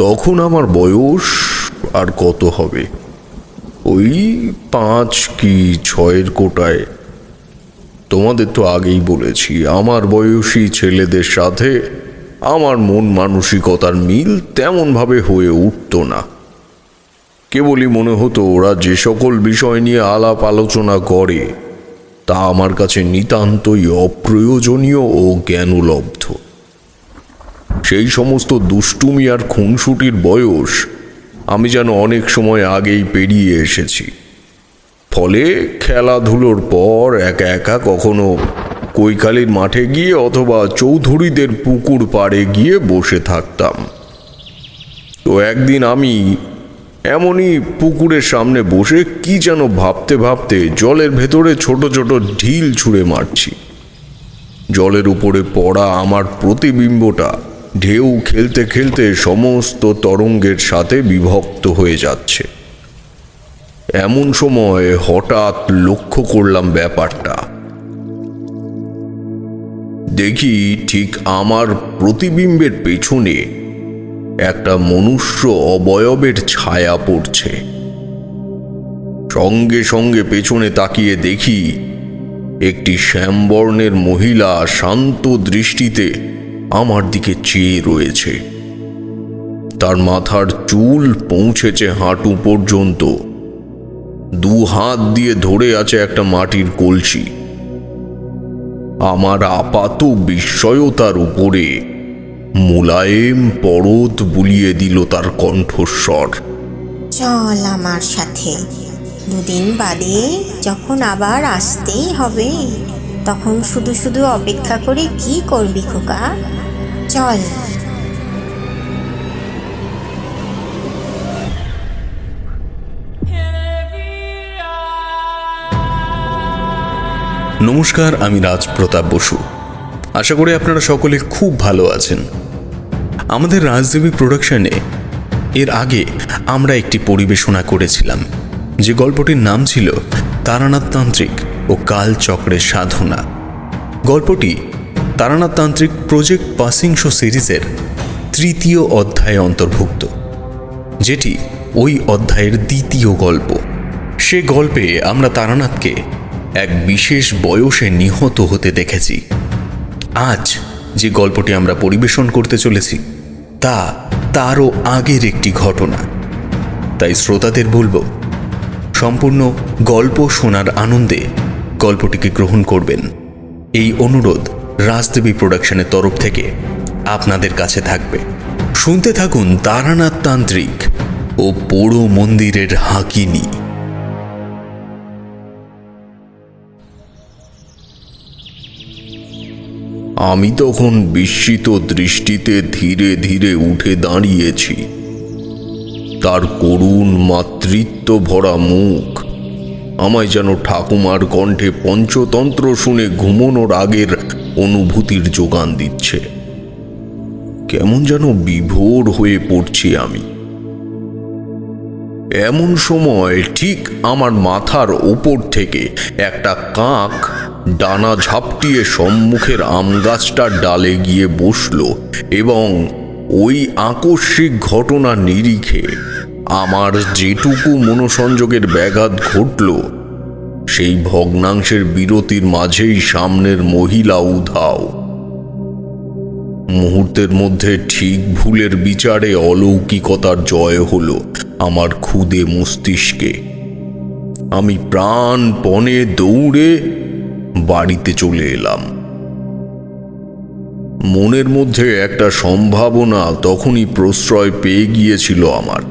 তখন আমার বয়স আর কত হবে, ওই 5 কি 6 কোটায়। তোমাদের তো আগেই বলেছি, আমার বয়সী ছেলেদের সাথে আমার মন মানসিকতার মিল তেমনভাবে হয়ে উঠত না। কেবলই মনে হতো ওরা যে সকল বিষয় নিয়ে আলাপ আলোচনা করে তা আমার কাছে নিতান্তই অপ্রয়োজনীয় ও জ্ঞানলব্ধ। সেই সমস্ত দুষ্টুমি আর খুনসুটির বয়স আমি যেন অনেক সময় আগেই পেরিয়ে এসেছি। ফলে খেলাধুলোর পর একা একা কখনো কৈখালির মাঠে গিয়ে অথবা চৌধুরীদের পুকুর পাড়ে গিয়ে বসে থাকতাম। তো একদিন আমি এমনই পুকুরের সামনে বসে কি যেন ভাবতে ভাবতে জলের ভেতরে ছোট ছোট ঢিল ছুঁড়ে মারছি। জলের উপরে পড়া আমার প্রতিবিম্বটা ঢেউ খেলতে খেলতে সমস্ত তরঙ্গের সাথে বিভক্ত হয়ে যাচ্ছে। এমন সময় হঠাৎ লক্ষ্য করলাম ব্যাপারটা। দেখি ঠিক আমার প্রতিবিম্বের পেছনে একটা মনুষ্য অবয়বের ছায়া পড়ছে। সঙ্গে সঙ্গে পেছনে তাকিয়ে দেখি একটি শ্যামবর্ণের মহিলা শান্ত দৃষ্টিতে আমার দিকে চেয়ে রয়েছে। তার মাথার চুল পৌঁছেছে হাঁটু পর্যন্ত, 2 হাত দিয়ে ধরে আছে একটা মাটির কলসি। আমার আপাত বিস্ময়তার উপরে মুলায়েম পরত বুলিয়ে দিল তার কণ্ঠস্বর। চল আমার সাথে, 2 দিন বাদে যখন আবার আসতেই হবে তখন শুধু শুধু অপেক্ষা করে কি করবি খোকা, চল। নমস্কার, আমি রাজপ্রতাপ বসু। আশা করি আপনারা সকলে খুব ভালো আছেন। আমাদের রাজদেবী প্রোডাকশনে এর আগে আমরা একটি পরিবেশনা করেছিলাম, যে গল্পটির নাম ছিল তারানাথ তান্ত্রিক ও কালচক্রের সাধনা। গল্পটি তারানাথ তান্ত্রিক প্রজেক্ট পাসিং শো সিরিজের 3য় অধ্যায়ে অন্তর্ভুক্ত, যেটি ওই অধ্যায়ের 2য় গল্প। সে গল্পে আমরা তারানাথকে এক বিশেষ বয়সে নিহত হতে দেখেছি। আজ যে গল্পটি আমরা পরিবেশন করতে চলেছি তা তারও আগের একটি ঘটনা। তাই শ্রোতাদের বলবো, সম্পূর্ণ গল্প শোনার আনন্দে গল্পটিকে গ্রহণ করবেন, এই অনুরোধ রাজদেবী প্রোডাকশনের তরফ থেকে আপনাদের কাছে থাকবে। শুনতে থাকুন তারানাথ তান্ত্রিক ও পোড়ো মন্দিরের হাকিনী। আমি তখন বিস্মিত দৃষ্টিতে ধীরে ধীরে উঠে দাঁড়িয়েছি। তার করুণ মাতৃত্ব ভরা মুখ আমায় যেন ঠাকুমার কণ্ঠে পঞ্চতন্ত্র শুনে ঘুমোনোর আগের অনুভূতির যোগান দিচ্ছে। কেমন যেন বিভোর হয়ে পড়ছি আমি। এমন সময় ঠিক আমার মাথার ওপর থেকে একটা কাক ডানা ঝাপটিয়ে সম্মুখের আম গাছটার ডালে গিয়ে বসল এবং ওই আকস্মিক ঘটনার নিরিখে আমার যেটুকু মনোসংযোগের ব্যাঘাত ঘটল, সেই ভগ্নাংশের বিরতির মাঝেই সামনের মহিলা উধাও। মুহূর্তের মধ্যে ঠিক ভুলের বিচারে অলৌকিকতার জয় হলো আমার ক্ষুদে মস্তিষ্কে। আমি প্রাণপণে দৌড়ে বাড়িতে চলে এলাম। মনের মধ্যে একটা সম্ভাবনা তখনই প্রশ্রয় পেয়ে গিয়েছিল আমার।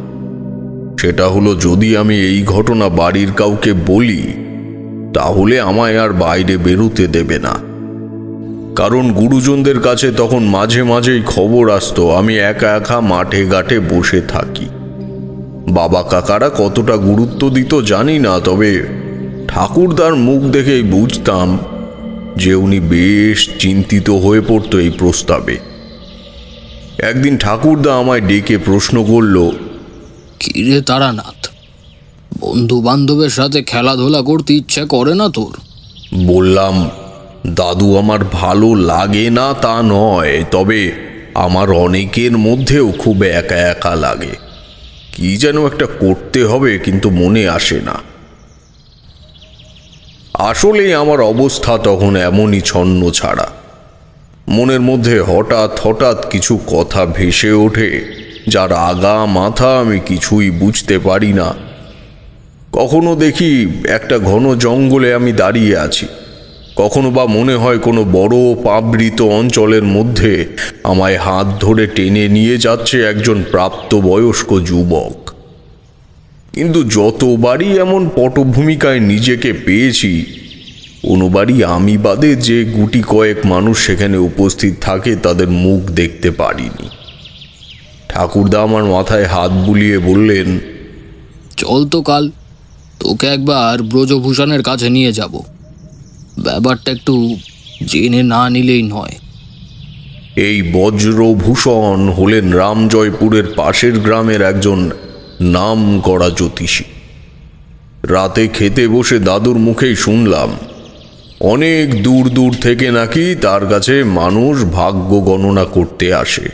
সেটা হলো, যদি আমি এই ঘটনা বাড়ির কাউকে বলি তাহলে আমায় আর বাইরে বেরোতে দেবে না। কারণ গুরুজনদের কাছে তখন মাঝে মাঝেই খবর আসতো আমি একা একা মাঠে ঘাটে বসে থাকি। বাবা কাকারা কতটা গুরুত্ব দিত জানি না, তবে ঠাকুরদার মুখ দেখেই বুঝতাম যে উনি বেশ চিন্তিত হয়ে পড়তো এই প্রস্তাবে। একদিন ঠাকুরদা আমায় ডেকে প্রশ্ন করল, কিরে তারানাথ, বন্ধু বান্ধবের সাথে খেলাধুলা করতে ইচ্ছা করে না তোর? বললাম, দাদু আমার ভালো লাগে না তা নয়, তবে আমার অনেকের মধ্যেও খুব একা একা লাগে। কি যেন একটা করতে হবে, কিন্তু মনে আসে না। আসলে আমার অবস্থা তখন এমনই ছন্ন ছাড়া। মনের মধ্যে হঠাৎ হঠাৎ কিছু কথা ভেসে ওঠে, যার আগা মাথা আমি কিছুই বুঝতে পারি না। কখনো দেখি একটা ঘন জঙ্গলে আমি দাঁড়িয়ে আছি, কখনো বা মনে হয় কোনো বড় পাবৃত অঞ্চলের মধ্যে আমায় হাত ধরে টেনে নিয়ে যাচ্ছে একজন প্রাপ্তবয়স্ক যুবক। কিন্তু যতবারই এমন পটভূমিকায় নিজেকে পেয়েছি, কোনোবারই আমি বাদে যে গুটি কয়েক মানুষ সেখানে উপস্থিত থাকে তাদের মুখ দেখতে পারিনি। ঠাকুরদা আমার মাথায় হাত বুলিয়ে বললেন, চল তো কাল, তোকে একবার ব্রজভূষণের কাছে নিয়ে যাব। ব্যাপারটা একটু জেনে না নিলেই নয়। এই বজ্রভূষণ হলেন রামজয়পুরের পাশের গ্রামের একজন নাম করা জ্যোতিষী। রাতে খেতে বসে দাদুর মুখেই শুনলাম অনেক দূর দূর থেকে নাকি তার কাছে মানুষ ভাগ্য গণনা করতে আসে।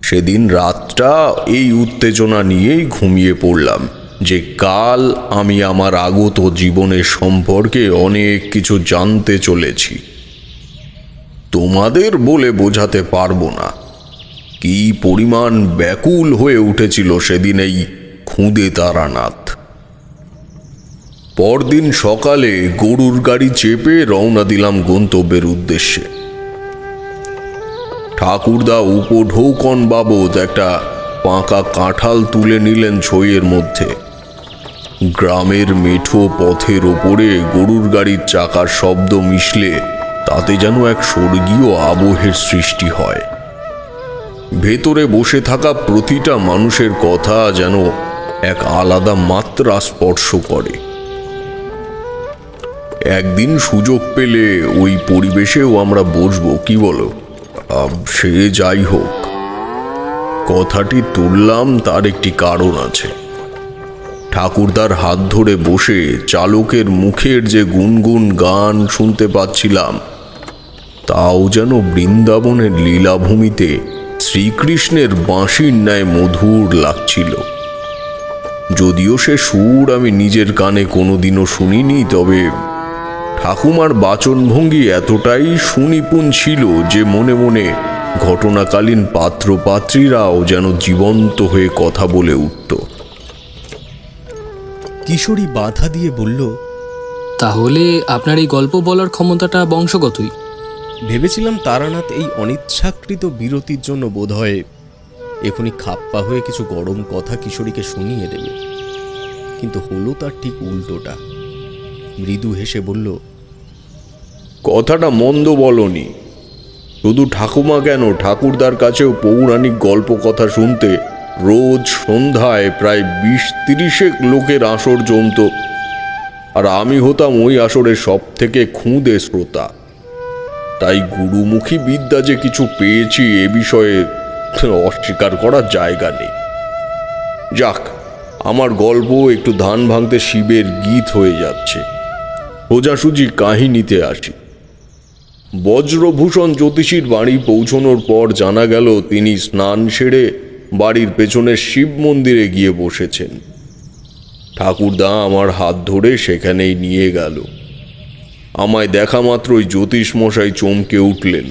সেদিন রাতটা এই উত্তেজনা নিয়েই ঘুমিয়ে পড়লাম যে কাল আমি আমার আগত জীবনের সম্পর্কে অনেক কিছু জানতে চলেছি। তোমাদের বলে বোঝাতে পারবো না কি পরিমাণ ব্যাকুল হয়ে উঠেছিল সেদিন এই খুদে তারানাথ। পরদিন সকালে গরুর গাড়ি চেপে রওনা দিলাম গন্তব্যের উদ্দেশ্যে। ঠাকুরদা উপঢৌকন বাবদ একটা পাকা কাঁঠাল তুলে নিলেন ছইয়ের মধ্যে। গ্রামের মেঠো পথের ওপরে গরুর গাড়ির চাকার শব্দ মিশলে তাতে যেন এক স্বর্গীয় আবহের সৃষ্টি হয়। ভেতরে বসে থাকা প্রতিটা মানুষের কথা যেন এক আলাদা মাত্রা স্পর্শ করে। একদিন সুযোগ পেলে ওই পরিবেশেও আমরা বসবো, কি বলো? সে যাই হোক, কথাটি তুললাম তার একটি কারণ আছে। ঠাকুরদার হাত ধরে বসে চালকের মুখের যে গুনগুন গান শুনতে পাচ্ছিলাম, তাও যেন বৃন্দাবনের লীলাভূমিতে শ্রীকৃষ্ণের বাঁশির ন্যায় মধুর লাগছিল। যদিও সে সুর আমি নিজের কানে কোনোদিনও শুনিনি, তবে ঠাকুমার বাচনভঙ্গি এতটাই সুনিপুণ ছিল যে মনে মনে ঘটনাকালীন পাত্রপাত্রীরাও যেন জীবন্ত হয়ে কথা বলে উঠত। কিশোরী বাধা দিয়ে বলল, তাহলে আপনার এই গল্প বলার ক্ষমতাটা বংশগতই। ভেবেছিলাম তারানাথ এই অনিচ্ছাকৃত বিরতির জন্য বোধহয় এখনই খাপ্পা হয়ে কিছু গরম কথা কিশোরীকে শুনিয়ে দেবে, কিন্তু হলো তার ঠিক উল্টোটা। মৃদু হেসে বলল, কথাটা মন্দ বলনি। শুধু ঠাকুমা কেন, ঠাকুরদার কাছেও পৌরাণিক গল্প কথা শুনতে রোজ সন্ধ্যায় প্রায় 20-30 লোকের আসর জমত, আর আমি হতাম ওই আসরের সব থেকে খুদে শ্রোতা। তাই গুরুমুখী বিদ্যা যে কিছু পেয়েছি এ বিষয়ে অস্বীকার করার জায়গা নেই। যাক, আমার গল্প একটু ধান ভাঙতে শিবের গীত হয়ে যাচ্ছে। সোজাসুজি কাহিনীতে আসি। বজ্রভূষণ জ্যোতিষীর বাড়ি পৌঁছানোর পর জানা গেল তিনি স্নান সেরে বাড়ির পেছনের শিব মন্দিরে গিয়ে বসেছেন। ঠাকুরদা আমার হাত ধরে সেখানেই নিয়ে গেল। আমায় দেখা মাত্রই জ্যোতিষ মশাই চমকে উঠলেন।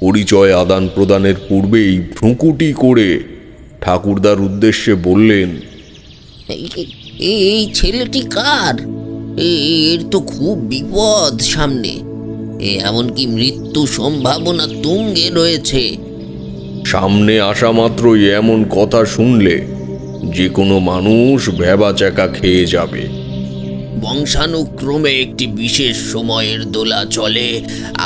পরিচয় আদান প্রদানের পূর্বেই ভ্রুকুটি করে ঠাকুরদার উদ্দেশ্যে বললেন, এই ছেলেটি কার? এর তো খুব বিপদ সামনে, এমনকি মৃত্যু সম্ভাবনা তুঙ্গে রয়েছে। সামনে আসা মাত্রই এমন কথা শুনলে যে কোনো মানুষ ভ্যাবাচ্যাকা খেয়ে যাবে। বংশানুক্রমে একটি বিশেষ সময়ের দোলা চলে,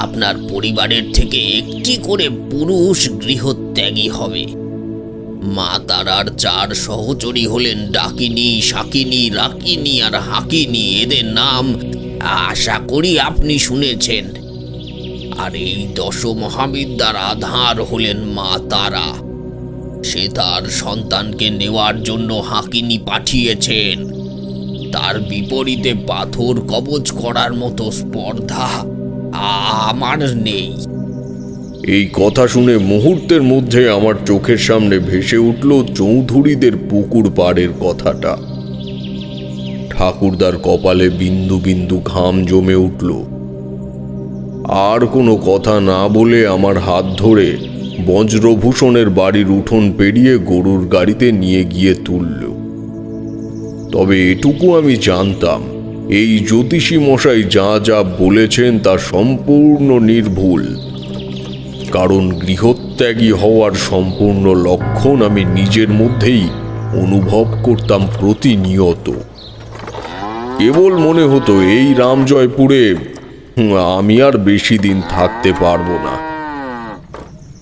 আপনার পরিবারের থেকে একটি করে পুরুষ গৃহত্যাগী হবে। মা তারার 4 সহচরী হলেন ডাকিনী, শাকিনী, রাকিনী আর হাকিনী। এদের নাম আশা করি আপনি শুনেছেন। আর এই 10 মহাবিদ্যার আধার হলেন মা তারা। সে তার সন্তানকে নেওয়ার জন্য হাকিনী পাঠিয়েছেন। তার বিপরীতে পাথর কবজ করার মতো স্পর্ধা আমার নেই। এই কথা শুনে মুহূর্তের মধ্যে আমার চোখের সামনে ভেসে উঠল চৌধুরীদের পুকুর পাড়ের কথাটা। ঠাকুরদার কপালে বিন্দু বিন্দু ঘাম জমে উঠল। আর কোনো কথা না বলে আমার হাত ধরে বজ্রভূষণের বাড়ির উঠোন পেরিয়ে গরুর গাড়িতে নিয়ে গিয়ে তুলল। তবে এটুকু আমি জানতাম, এই জ্যোতিষী মশাই যা যা বলেছেন তা সম্পূর্ণ নির্ভুল। কারণ গৃহত্যাগী হওয়ার সম্পূর্ণ লক্ষণ আমি নিজের মধ্যেই অনুভব করতাম প্রতিনিয়ত। কেবল মনে হতো এই রামজয়পুরে আমি আর বেশি দিন থাকতে পারবো না।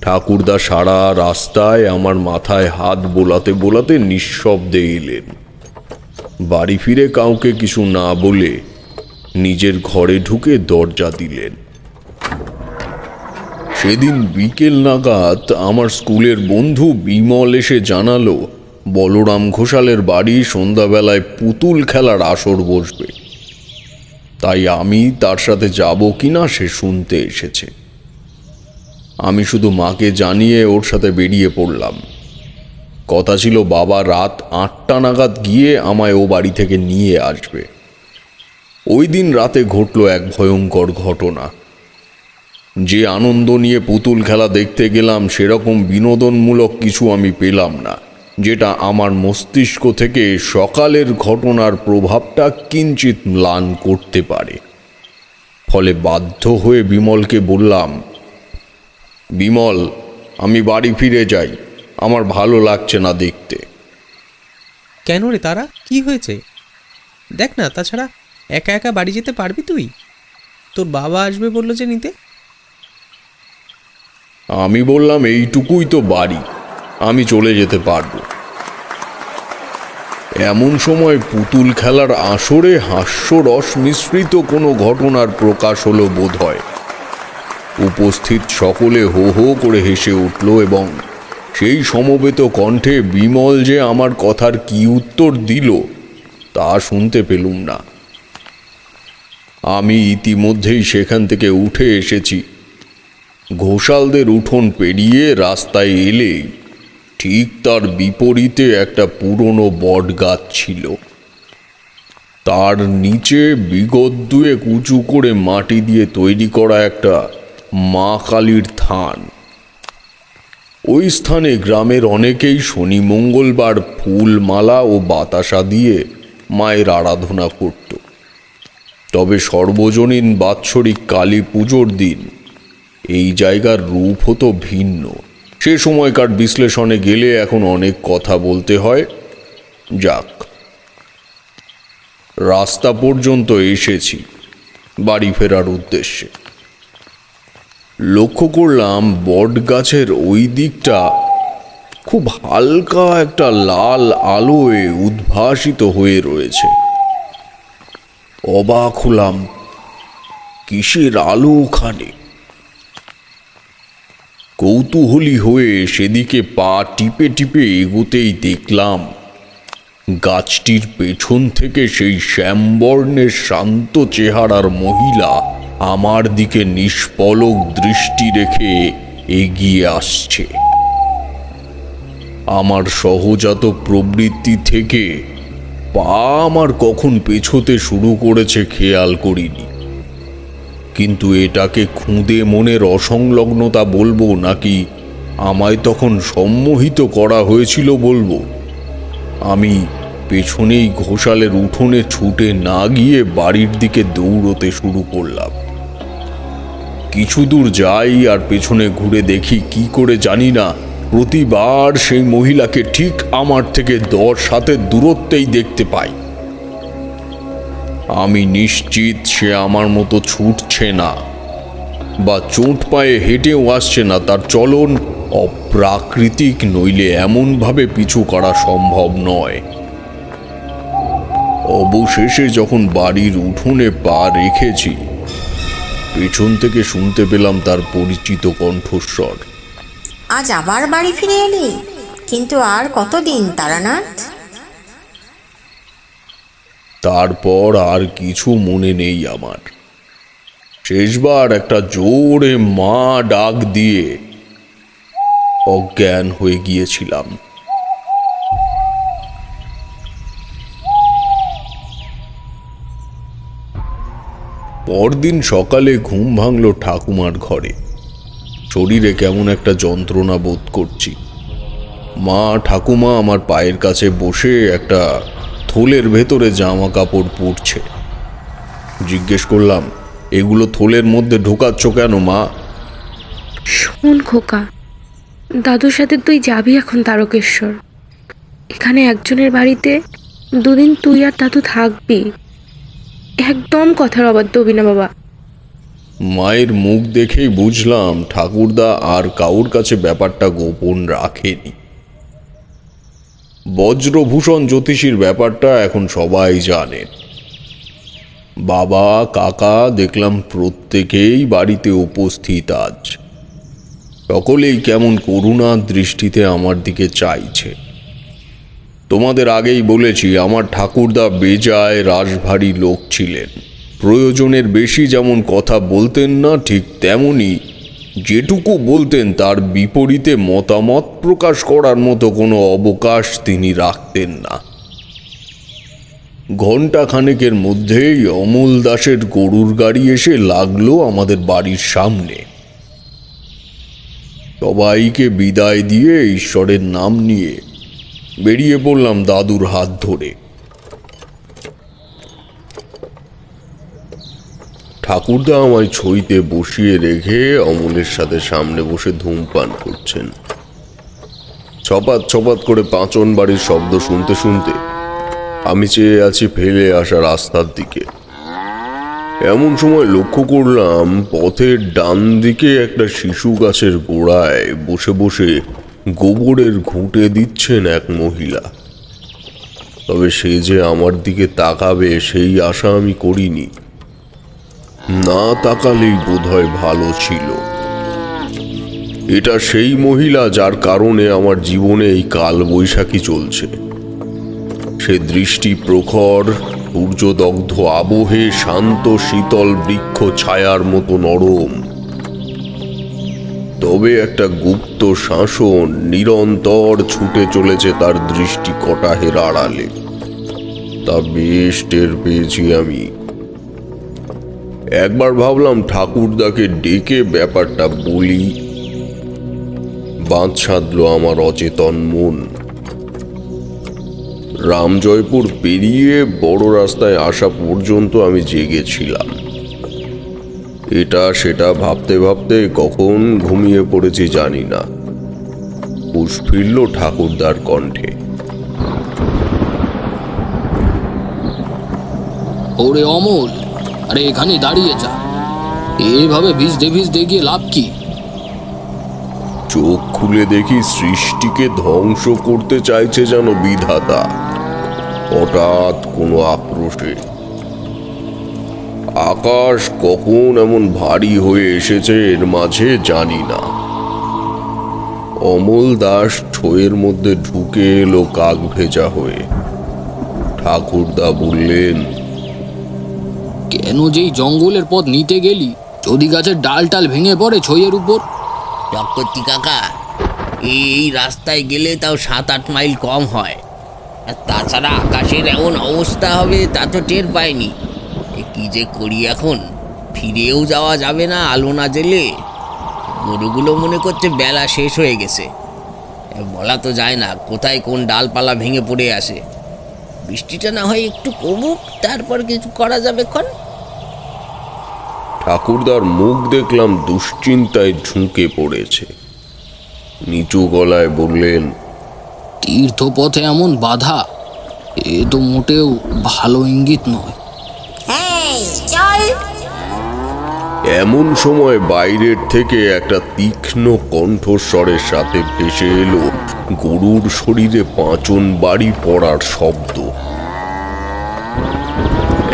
ঠাকুরদা সারা রাস্তায় আমার মাথায় হাত বোলাতে বোলাতে নিঃশব্দে এলেন। বাড়ি ফিরে কাউকে কিছু না বলে নিজের ঘরে ঢুকে দরজা দিলেন। সেদিন বিকেল নাগাদ আমার স্কুলের বন্ধু বিমল এসে জানালো বলরাম ঘোষালের বাড়ি সন্ধ্যাবেলায় পুতুল খেলার আসর বসবে। তাই আমি তার সাথে যাব কিনা সে শুনতে এসেছে। আমি শুধু মাকে জানিয়ে ওর সাথে বেরিয়ে পড়লাম। কথা ছিল বাবা রাত 8টা নাগাদ গিয়ে আমায় ও বাড়ি থেকে নিয়ে আসবে। ওই দিন রাতে ঘটল এক ভয়ঙ্কর ঘটনা। যে আনন্দ নিয়ে পুতুল খেলা দেখতে গেলাম সেরকম বিনোদনমূলক কিছু আমি পেলাম না, যেটা আমার মস্তিষ্ক থেকে সকালের ঘটনার প্রভাবটা কিঞ্চিত ম্লান করতে পারে। ফলে বাধ্য হয়ে বিমলকে বললাম, বিমল, আমি বাড়ি ফিরে যাই, আমার ভালো লাগছে না দেখতে। কেন রে তারা, কি হয়েছে? দেখ না, তাছাড়া একা একা বাড়ি যেতে পারবি তুই? তোর বাবা আসবে বললো যে নিতে। আমি বললাম, এইটুকুই তো বাড়ি, আমি চলে যেতে পারবো। এমন সময় পুতুল খেলার আসরে হাস্যরস মিশ্রিত কোনো ঘটনার প্রকাশ হলো বোধহয়। উপস্থিত সকলে হো হো করে হেসে উঠল এবং সেই সমবেত কণ্ঠে বিমল যে আমার কথার কি উত্তর দিল তা শুনতে পেলুম না। আমি ইতিমধ্যেই সেখান থেকে উঠে এসেছি। ঘোষালদের উঠোন পেরিয়ে রাস্তায় এলেই ঠিক তার বিপরীতে একটা পুরনো বট গাছ ছিল। তার নিচে বিগত দুয়েক উঁচু করে মাটি দিয়ে তৈরি করা একটা মা কালীর থান। ওই স্থানে গ্রামের অনেকেই শনি মঙ্গলবার ফুল মালা ও বাতাসা দিয়ে মায়ের আরাধনা করত। তবে সর্বজনীন বাৎসরিক কালী পুজোর দিন এই জায়গার রূপ হতো ভিন্ন। সে সময়কার বিশ্লেষণে গেলে এখন অনেক কথা বলতে হয়। যাক, রাস্তা পর্যন্ত এসেছি বাড়ি ফেরার উদ্দেশ্যে। লক্ষ্য করলাম বট গাছের ওই দিকটা খুব হালকা একটা লাল আলোয় উদ্ভাসিত হয়ে রয়েছে। অবাক হলাম, কিসের আলো ওখানে? কৌতূহলী হয়ে সেদিকে পা টিপে টিপে এগোতেই দেখলাম গাছটির পেছন থেকে সেই শ্যামবর্ণের শান্ত চেহারার মহিলা আমার দিকে নিষ্পলক দৃষ্টি রেখে এগিয়ে আসছে। আমার সহজাত প্রবৃত্তি থেকে পা আমার কখন পেছোতে শুরু করেছে খেয়াল করিনি। কিন্তু এটাকে খুদে মনের অসংলগ্নতা বলবো নাকি আমায় তখন সম্মোহিত করা হয়েছিল বলবো, আমি পেছনেই ঘোষালের উঠোনে ছুটে না গিয়ে বাড়ির দিকে দৌড়তে শুরু করলাম। কিছু দূর যাই আর পেছনে ঘুরে দেখি কি করে জানি না, প্রতিবার সেই মহিলাকে ঠিক আমার থেকে 10 হাতের দূরত্বেই দেখতে পাই। আমি নিশ্চিত সে আমার মতো ছুটছে না বা চোট পায়ে হেঁটেও আসছে না। তার চলন অপ্রাকৃতিক, নইলে এমনভাবে পিছু করা সম্ভব নয়। অবশেষে যখন বাড়ির উঠোনে পা রেখেছি, পেছন থেকে শুনতে পেলাম তার পরিচিত কণ্ঠস্বর। আজ আবার বাড়ি ফিরে এলি? কিন্তু আর কতদিন তারানাথ? তারপর আর কিছু মনে নেই আমার। শেষবার একটা জোরে মা ডাক দিয়ে অজ্ঞান হয়ে গিয়েছিলাম। পরদিন সকালে ঘুম ভাঙল ঠাকুমার ঘরে। শরীরে কেমন একটা যন্ত্রণা বোধ করছি। মা ঠাকুমা আমার পায়ের কাছে বসে একটা থলের ভেতরে জামা কাপড় পরছে। জিজ্ঞেস করলাম, এগুলো থলের মধ্যে ঢোকাচ্ছ কেন মা? শোন খোকা, দাদুর সাথে তুই যাবি এখন তারকেশ্বর। এখানে একজনের বাড়িতে দুদিন তুই আর দাদু থাকবি। একদম কথার অবাধ্য হবি না বাবা। মায়ের মুখ দেখেই বুঝলাম ঠাকুরদা আর কাউর কাছে ব্যাপারটা গোপন রাখেনি। বজ্রভূষণ জ্যোতিষীর ব্যাপারটা এখন সবাই জানে। বাবা কাকা দেখলাম প্রত্যেকেই বাড়িতে উপস্থিত আজ। সকলেই কেমন করুণার দৃষ্টিতে আমার দিকে চাইছে। তোমাদের আগেই বলেছি, আমার ঠাকুরদা বেজায় রাশভারী লোক ছিলেন। প্রয়োজনের বেশি যেমন কথা বলতেন না, ঠিক তেমনি যেটুকু বলতেন তার বিপরীতে মতামত প্রকাশ করার মতো কোনো অবকাশ তিনি রাখতেন না। ঘণ্টা খানেকের মধ্যেই অমল দাসের গরুর গাড়ি এসে লাগলো আমাদের বাড়ির সামনে। সবাইকে বিদায় দিয়ে ঈশ্বরের নাম নিয়ে বেরিয়ে পড়লাম দাদুর হাত ধরে। ঠাকুরদা আমায় ছইতে বসিয়ে রেখে অমলের সাথে সামনে বসে ধূমপান করছেন। ছপাত ছপাত করে পাঁচন বাড়ির শব্দ শুনতে শুনতে আমি চেয়ে আছি ফেলে আসা রাস্তার দিকে। এমন সময় লক্ষ্য করলাম পথের ডান দিকে একটা শিশু গাছের গোড়ায় বসে বসে গোবরের ঘুঁটে দিচ্ছেন এক মহিলা। তবে সে যে আমার দিকে তাকাবে সেই আশা আমি করিনি। না তাকালেই বোধহয় ভালো ছিল। এটা সেই মহিলা যার কারণে আমার জীবনে এই কাল বৈশাখী চলছে। সে দৃষ্টি প্রখর, সূর্যদগ্ধ আবহে শান্ত শীতল বৃক্ষ ছায়ার মতো নরম। তবে একটা গুপ্ত শাসন নিরন্তর ছুটে চলেছে তার দৃষ্টি কটাহের আড়ালে। তা বেশ টের পেয়েছি আমি। একবার ভাবলাম ঠাকুরদাকে ডেকে ব্যাপারটা বলি। বাঁধ সাধল আমার অচেতন মন। রামজয়পুর পেরিয়ে বড় রাস্তায় আসা পর্যন্ত আমি জেগেছিলাম। এটা সেটা ভাবতে ভাবতে কখন ঘুমিয়ে পড়েছি জানি না। হুঁশ ফিরল ঠাকুরদার কণ্ঠে। ওরে অমল, আরে এখানে দাঁড়িয়ে যা। এভাবে ভিজতে ভিজতে গিয়ে লাভ কি? চোখ খুলে দেখি সৃষ্টিকে ধ্বংস করতে চাইছে যেন বিধাতা, হঠাৎ কোনো আক্রোশে। আকাশ কখন এমন ভারী হয়ে এসেছে এর মাঝে জানি না। অমল দাস ছোয়ের মধ্যে ঢুকে এলো কাক ভেজা হয়ে। ঠাকুরদা বললেন, কেন যেই জঙ্গলের পথ নিতে গেলি? যদি গাছের ডাল টাল ভেঙে পড়ে ছইয়ের উপর। চক্রবর্তী কাকা, এই রাস্তায় গেলে তাও 7-8 মাইল কম হয়। আর তাছাড়া আকাশের এমন অবস্থা হবে তা তো টের পাইনি। কি যে করি এখন, ফিরেও যাওয়া যাবে না আলো না জেলে। গরুগুলো মনে করছে বেলা শেষ হয়ে গেছে। বলা তো যায় না কোথায় কোন ডালপালা ভেঙে পড়ে আসে। বৃষ্টিটা না হয় একটু কমুক, তারপর কিছু করা যাবে ক্ষণ। ঠাকুরদার মুখ দেখলাম দুশ্চিন্তায় ঝুঁকে পড়েছে। নিচু গলায় বললেন, তীর্থপথে এমন বাধা, এ তো মোটেও ভালো ইঙ্গিত নয়। চল। এমন সময় বাইরের থেকে একটা তীক্ষ্ণ কণ্ঠস্বরের সাথে ভেসে এলো গরুর শরীরে পাঁচন বাড়ি পড়ার শব্দ।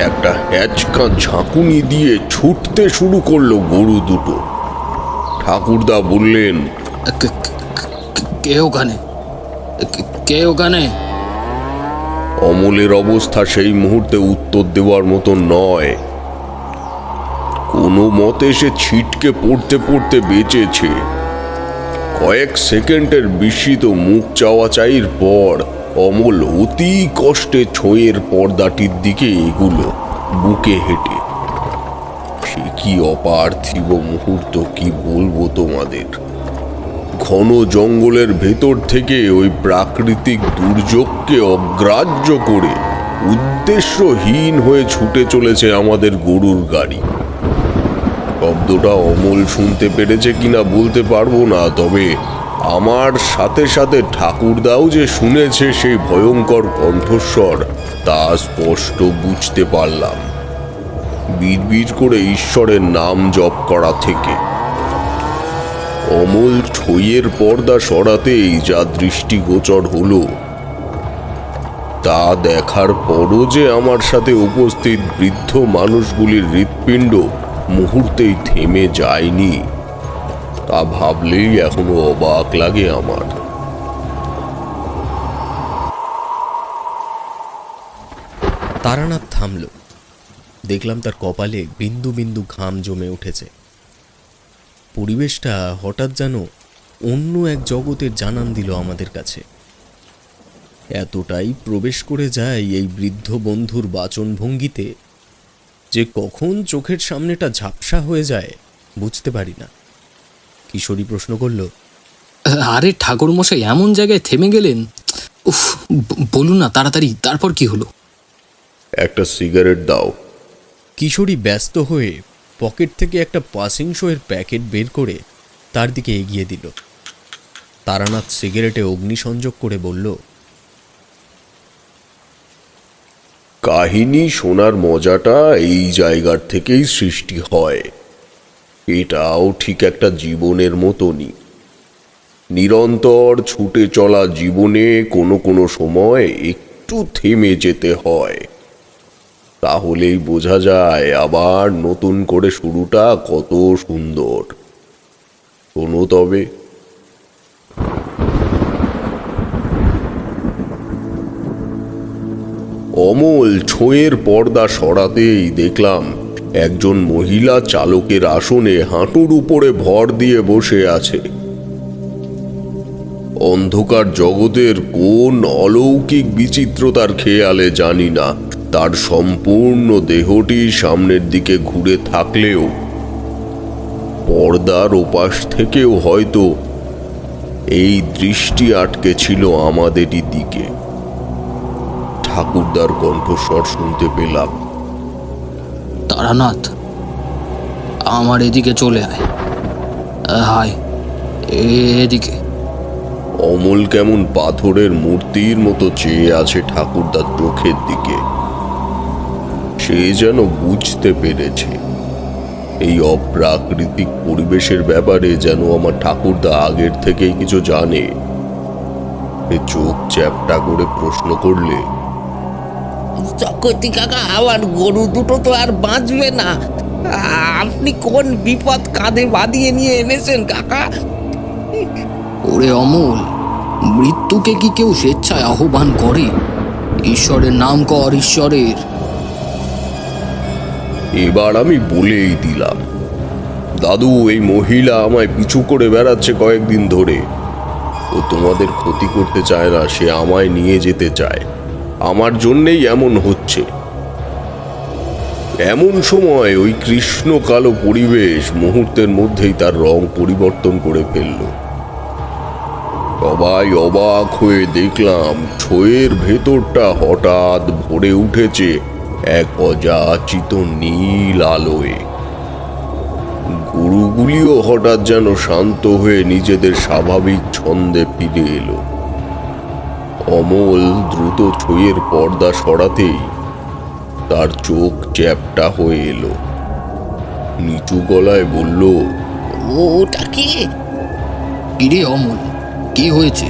একটা হ্যাচকা ঝাঁকুনি দিয়ে ছুটতে শুরু করলো গরু দুটো। ঠাকুরদা বললেন, কে ওখানে? কে ওখানে? অমলের অবস্থা সেই মুহূর্তে উত্তর দেওয়ার মতো নয়। কোনো মতে সে ছিটকে পড়তে পড়তে বেঁচেছে। কয়েক সেকেন্ডের বিস্মিত মুখ চাওয়াচাইয়ের পর অমল অতি কষ্টে ছোঁয়ের পর্দাটির দিকে এগুলো বুকে হেঁটে। সে কি অপার্থিব মুহূর্ত, কি বলবো তোমাদের। ঘন জঙ্গলের ভেতর থেকে ওই প্রাকৃতিক দুর্যোগকে অগ্রাহ্য করে উদ্দেশ্যহীন হয়ে ছুটে চলেছে আমাদের গরুর গাড়ি। শব্দটা অমল শুনতে পেরেছে কিনা বলতে পারবো না, তবে আমার সাথে সাথে ঠাকুরদাও যে শুনেছে সেই ভয়ঙ্কর কণ্ঠস্বর তা স্পষ্ট বুঝতে পারলাম। বিড়বিড় করে ঈশ্বরের নাম জপ করা থেকে। অমল ছইয়ের পর্দা সরাতেই যা দৃষ্টিগোচর হলো তা দেখার পরও যে আমার সাথে উপস্থিত বৃদ্ধ মানুষগুলির হৃৎপিণ্ড মুহূর্তেই থেমে যায়নি তা ভাবলেই এখনো অবাক লাগে আমার। তারানাথ থামল। দেখলাম তার কপালে বিন্দু বিন্দু ঘাম জমে উঠেছে। পরিবেশটা হঠাৎ যেন অন্য এক জগতের জানান দিল আমাদের কাছে। এতটাই প্রবেশ করে যায় এই বৃদ্ধ বন্ধুর বাচনভঙ্গিতে যে কখন চোখের সামনেটা ঝাপসা হয়ে যায় বুঝতে পারি না। কিশোরী প্রশ্ন করল, আরে ঠাকুরমশাই এমন জায়গায় থেমে গেলেন? উফ, বলুন না তাড়াতাড়ি, তারপর কি হলো? একটা সিগারেট দাও। কিশোরী ব্যস্ত হয়ে পকেট থেকে একটা পাসিং শোয়ের প্যাকেট বের করে তার দিকে এগিয়ে দিল। তারানাথ সিগারেটে অগ্নিসংযোগ করে বলল, কাহিনী শোনার মজাটা এই জায়গার থেকেই সৃষ্টি হয়। এটাও ঠিক একটা জীবনের মতনই। নিরন্তর ছুটে চলা জীবনে কোনো কোনো সময় একটু থেমে যেতে হয়, তাহলেই বোঝা যায় আবার নতুন করে শুরুটা কত সুন্দর। শোনো তবে। অমল ছোঁয়ের পর্দা সরাতেই দেখলাম একজন মহিলা চালকের আসনে হাঁটুর উপরে ভর দিয়ে বসে আছে। অন্ধকার জগতের কোন অলৌকিক বিচিত্রতার খেয়ালে জানি না তার সম্পূর্ণ দেহটি সামনের দিকে ঘুরে থাকলেও পর্দার ওপাশ থেকেও হয়তো এই দৃষ্টি আটকে ছিল আমাদেরই দিকে। ঠাকুরদার কণ্ঠস্বর শুনতে পেলাম, তারানাথ, আমার এদিকে চলে আয়। হায়, এদিকে। অমল কেমন পাথরের মূর্তির মতো চেয়ে আছে ঠাকুরদার চোখের দিকে। সে যেন বুঝতে পেরেছে এই অপ্রাকৃতিক পরিবেশের ব্যাপারে যেন আমার ঠাকুরদা আগের থেকেই কিছু জানে। চোখ চ্যাপটা করে প্রশ্ন করলে, চক্রবর্তী কাকা, আমার গরু দুটো তো আর বাঁচবে না। আপনি কোন বিপদ কাঁধে বাঁধিয়ে নিয়ে এনেছেন কাকা? ওরে অমল, মৃত্যুকে কি কেউ স্বেচ্ছায় আহ্বান করে? ঈশ্বরের নাম কর, ঈশ্বরের। এবার আমি বলেই দিলাম, দাদু, এই মহিলা আমায় পিছু করে বেড়াচ্ছে কয়েকদিন ধরে। ও তোমাদের ক্ষতি করতে চায় না, সে আমায় নিয়ে যেতে চায়। আমার জন্যেই এমন হচ্ছে। এমন সময় ওই কৃষ্ণ কালো পরিবেশ মুহূর্তের মধ্যেই তার রং পরিবর্তন করে ফেলল। সবাই অবাক হয়ে দেখলাম ছোঁয়ের ভেতরটা হঠাৎ ভরে উঠেছে এক অযাচিত নীল আলোয়। গরুগুলিও হঠাৎ যেন শান্ত হয়ে নিজেদের স্বাভাবিক ছন্দে ফিরে এলো। অমল দ্রুত ছোঁয়ের পর্দা সরাতেই তার চোখ চ্যাপটা হয়ে এলো। নিচু গলায় বলল, ওটা কি? কিরে অমল, কি হয়েছে?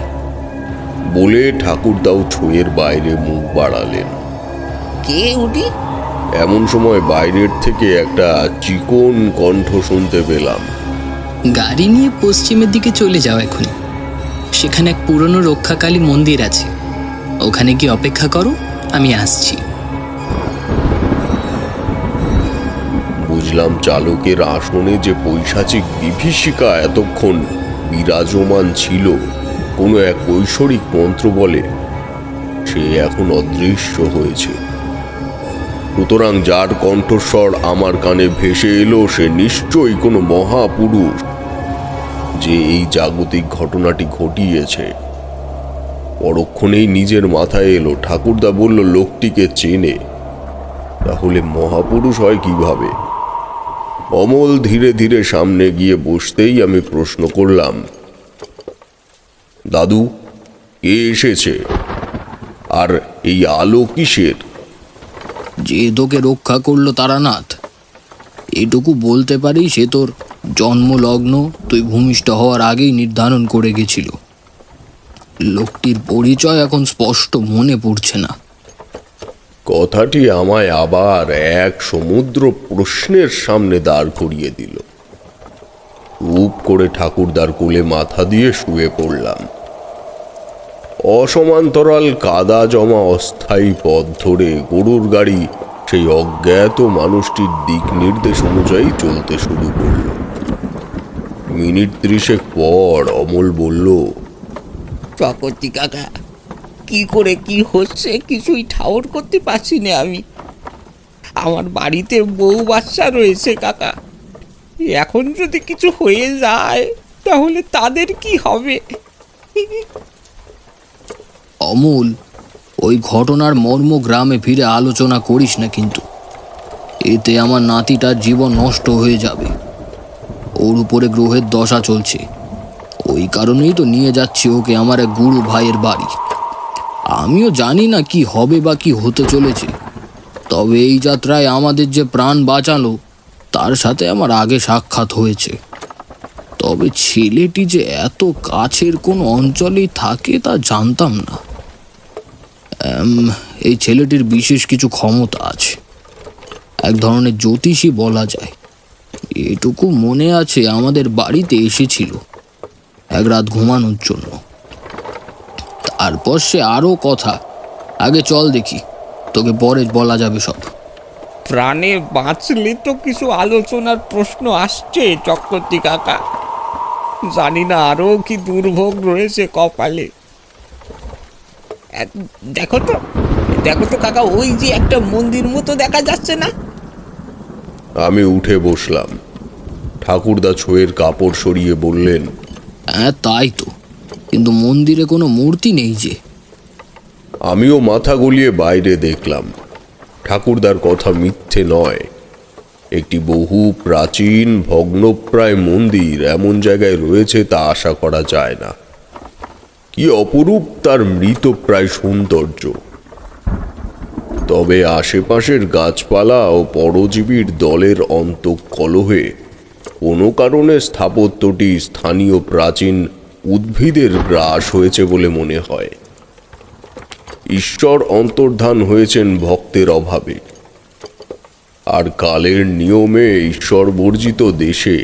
বলে ঠাকুরদাও ছোঁয়ের বাইরে মুখ বাড়ালেন। কে উঠি? এমন সময় বাইরের থেকে একটা চিকন কণ্ঠ শুনতে পেলাম, গাড়ি নিয়ে পশ্চিমের দিকে চলে যাও এখন। সেখানে এক পুরনো রক্ষাকালী মন্দির আছে, ওখানে গিয়ে অপেক্ষা করো, আমি আসছি। বুঝলাম চালকের আসনে যে পৈশাচিক বিভীষিকা এতক্ষণ বিরাজমান ছিল কোনো এক ঐশ্বরিক মন্ত্র বলে, সে এখন অদৃশ্য হয়েছে। সুতরাং যার কণ্ঠস্বর আমার কানে ভেসে এলো সে নিশ্চয়ই কোনো মহাপুরুষ, যে এই জাগতিক ঘটনাটি ঘটিয়েছে। পরক্ষণেই নিজের মাথায় এলো, ঠাকুরদা বলল লোকটিকে চেনে, তাহলে মহাপুরুষ হয় কিভাবে? অমল ধীরে ধীরে সামনে গিয়ে বসতেই আমি প্রশ্ন করলাম, দাদু, কে এসেছে? আর এই আলো কিসের? যে তোকে রক্ষা করলো তারানাথ, এটুকু বলতে পারি সে তোর জন্মলগ্ন তুই ভূমিষ্ঠ হওয়ার আগেই নির্ধারণ করে গেছিল। লোকটির পরিচয় এখন স্পষ্ট মনে পড়ছে না। কথাটি আমায় আবার এক সমুদ্র প্রশ্নের সামনে দাঁড় করিয়ে দিল। রূপ করে ঠাকুরদার কোলে মাথা দিয়ে শুয়ে পড়লাম। অসমান্তরাল কাদা জমা অস্থায়ী পথ ধরে গরুর গাড়ি সেই অজ্ঞাত মানুষটির দিক নির্দেশ অনুযায়ী চলতে শুরু করল। মিনিট 30 পর অমল বলল, চকর্তি কাকা, কি করে কি হচ্ছে কিছুই ঠাউর করতে পারছি না আমি। আমার বাড়িতে বউ বাচ্চা রয়েছে কাকা, এখন যদি কিছু হয়ে যায় তাহলে তাদের কি হবে? অমূল, ওই ঘটনার মর্ম গ্রামে ফিরে আলোচনা করিস না, কিন্তু এতে আমার নাতিটার জীবন নষ্ট হয়ে যাবে। ওর উপরে গ্রহের দশা চলছে, ওই কারণেই তো নিয়ে যাচ্ছি ওকে আমার এক গুরু ভাইয়ের বাড়ি। আমিও জানি না কি হবে বা কি হতে চলেছে, তবে এই যাত্রায় আমাদের যে প্রাণ বাঁচালো তার সাথে আমার আগে সাক্ষাৎ হয়েছে। তবে ছেলেটি যে এত কাছের কোনো অঞ্চলেই থাকে তা জানতাম না। এই ছেলেটির বিশেষ কিছু ক্ষমতা আছে, এক ধরনের জ্যোতিষী বলা যায়। এটুকু মনে আছে আমাদের বাড়িতে এসেছিল এক রাত ঘুমানোর জন্য। তারপর সে আরও কথা। আগে চল দেখি, তোকে পরে বলা যাবে সব। প্রাণে বাঁচলে তো কিছু আলোচনার প্রশ্ন আসছে চক্রবর্তী কাকা, জানি না আরও কি দুর্ভোগ রয়েছে কপালে। দেখো তো কাকা, ওই যে একটা মন্দির মতো দেখা যাচ্ছে না? আমি উঠে বসলাম। ঠাকুরদা ছোয়ের কাপড় সরিয়ে বললেন, হ্যাঁ তাই তো, কিন্তু মন্দিরে কোনো মূর্তি নেই যে। আমিও মাথা গলিয়ে বাইরে দেখলাম। ঠাকুরদার কথা মিথ্যে নয়। একটি বহু প্রাচীন ভগ্নপ্রায় মন্দির এমন জায়গায় রয়েছে তা আশা করা যায় না। কি অপরূপ তার মৃতপ্রায় সৌন্দর্য! তবে আশেপাশের গাছপালা ও পরজীবীর দলের অন্তঃকলহে কোনো কারণে স্থাপত্যটি স্থানীয় প্রাচীন উদ্ভিদের গ্রাস হয়েছে বলে মনে হয়। ঈশ্বর অন্তর্ধান হয়েছেন ভক্তের অভাবে, আর কালের নিয়মে ঈশ্বর বর্জিত দেশে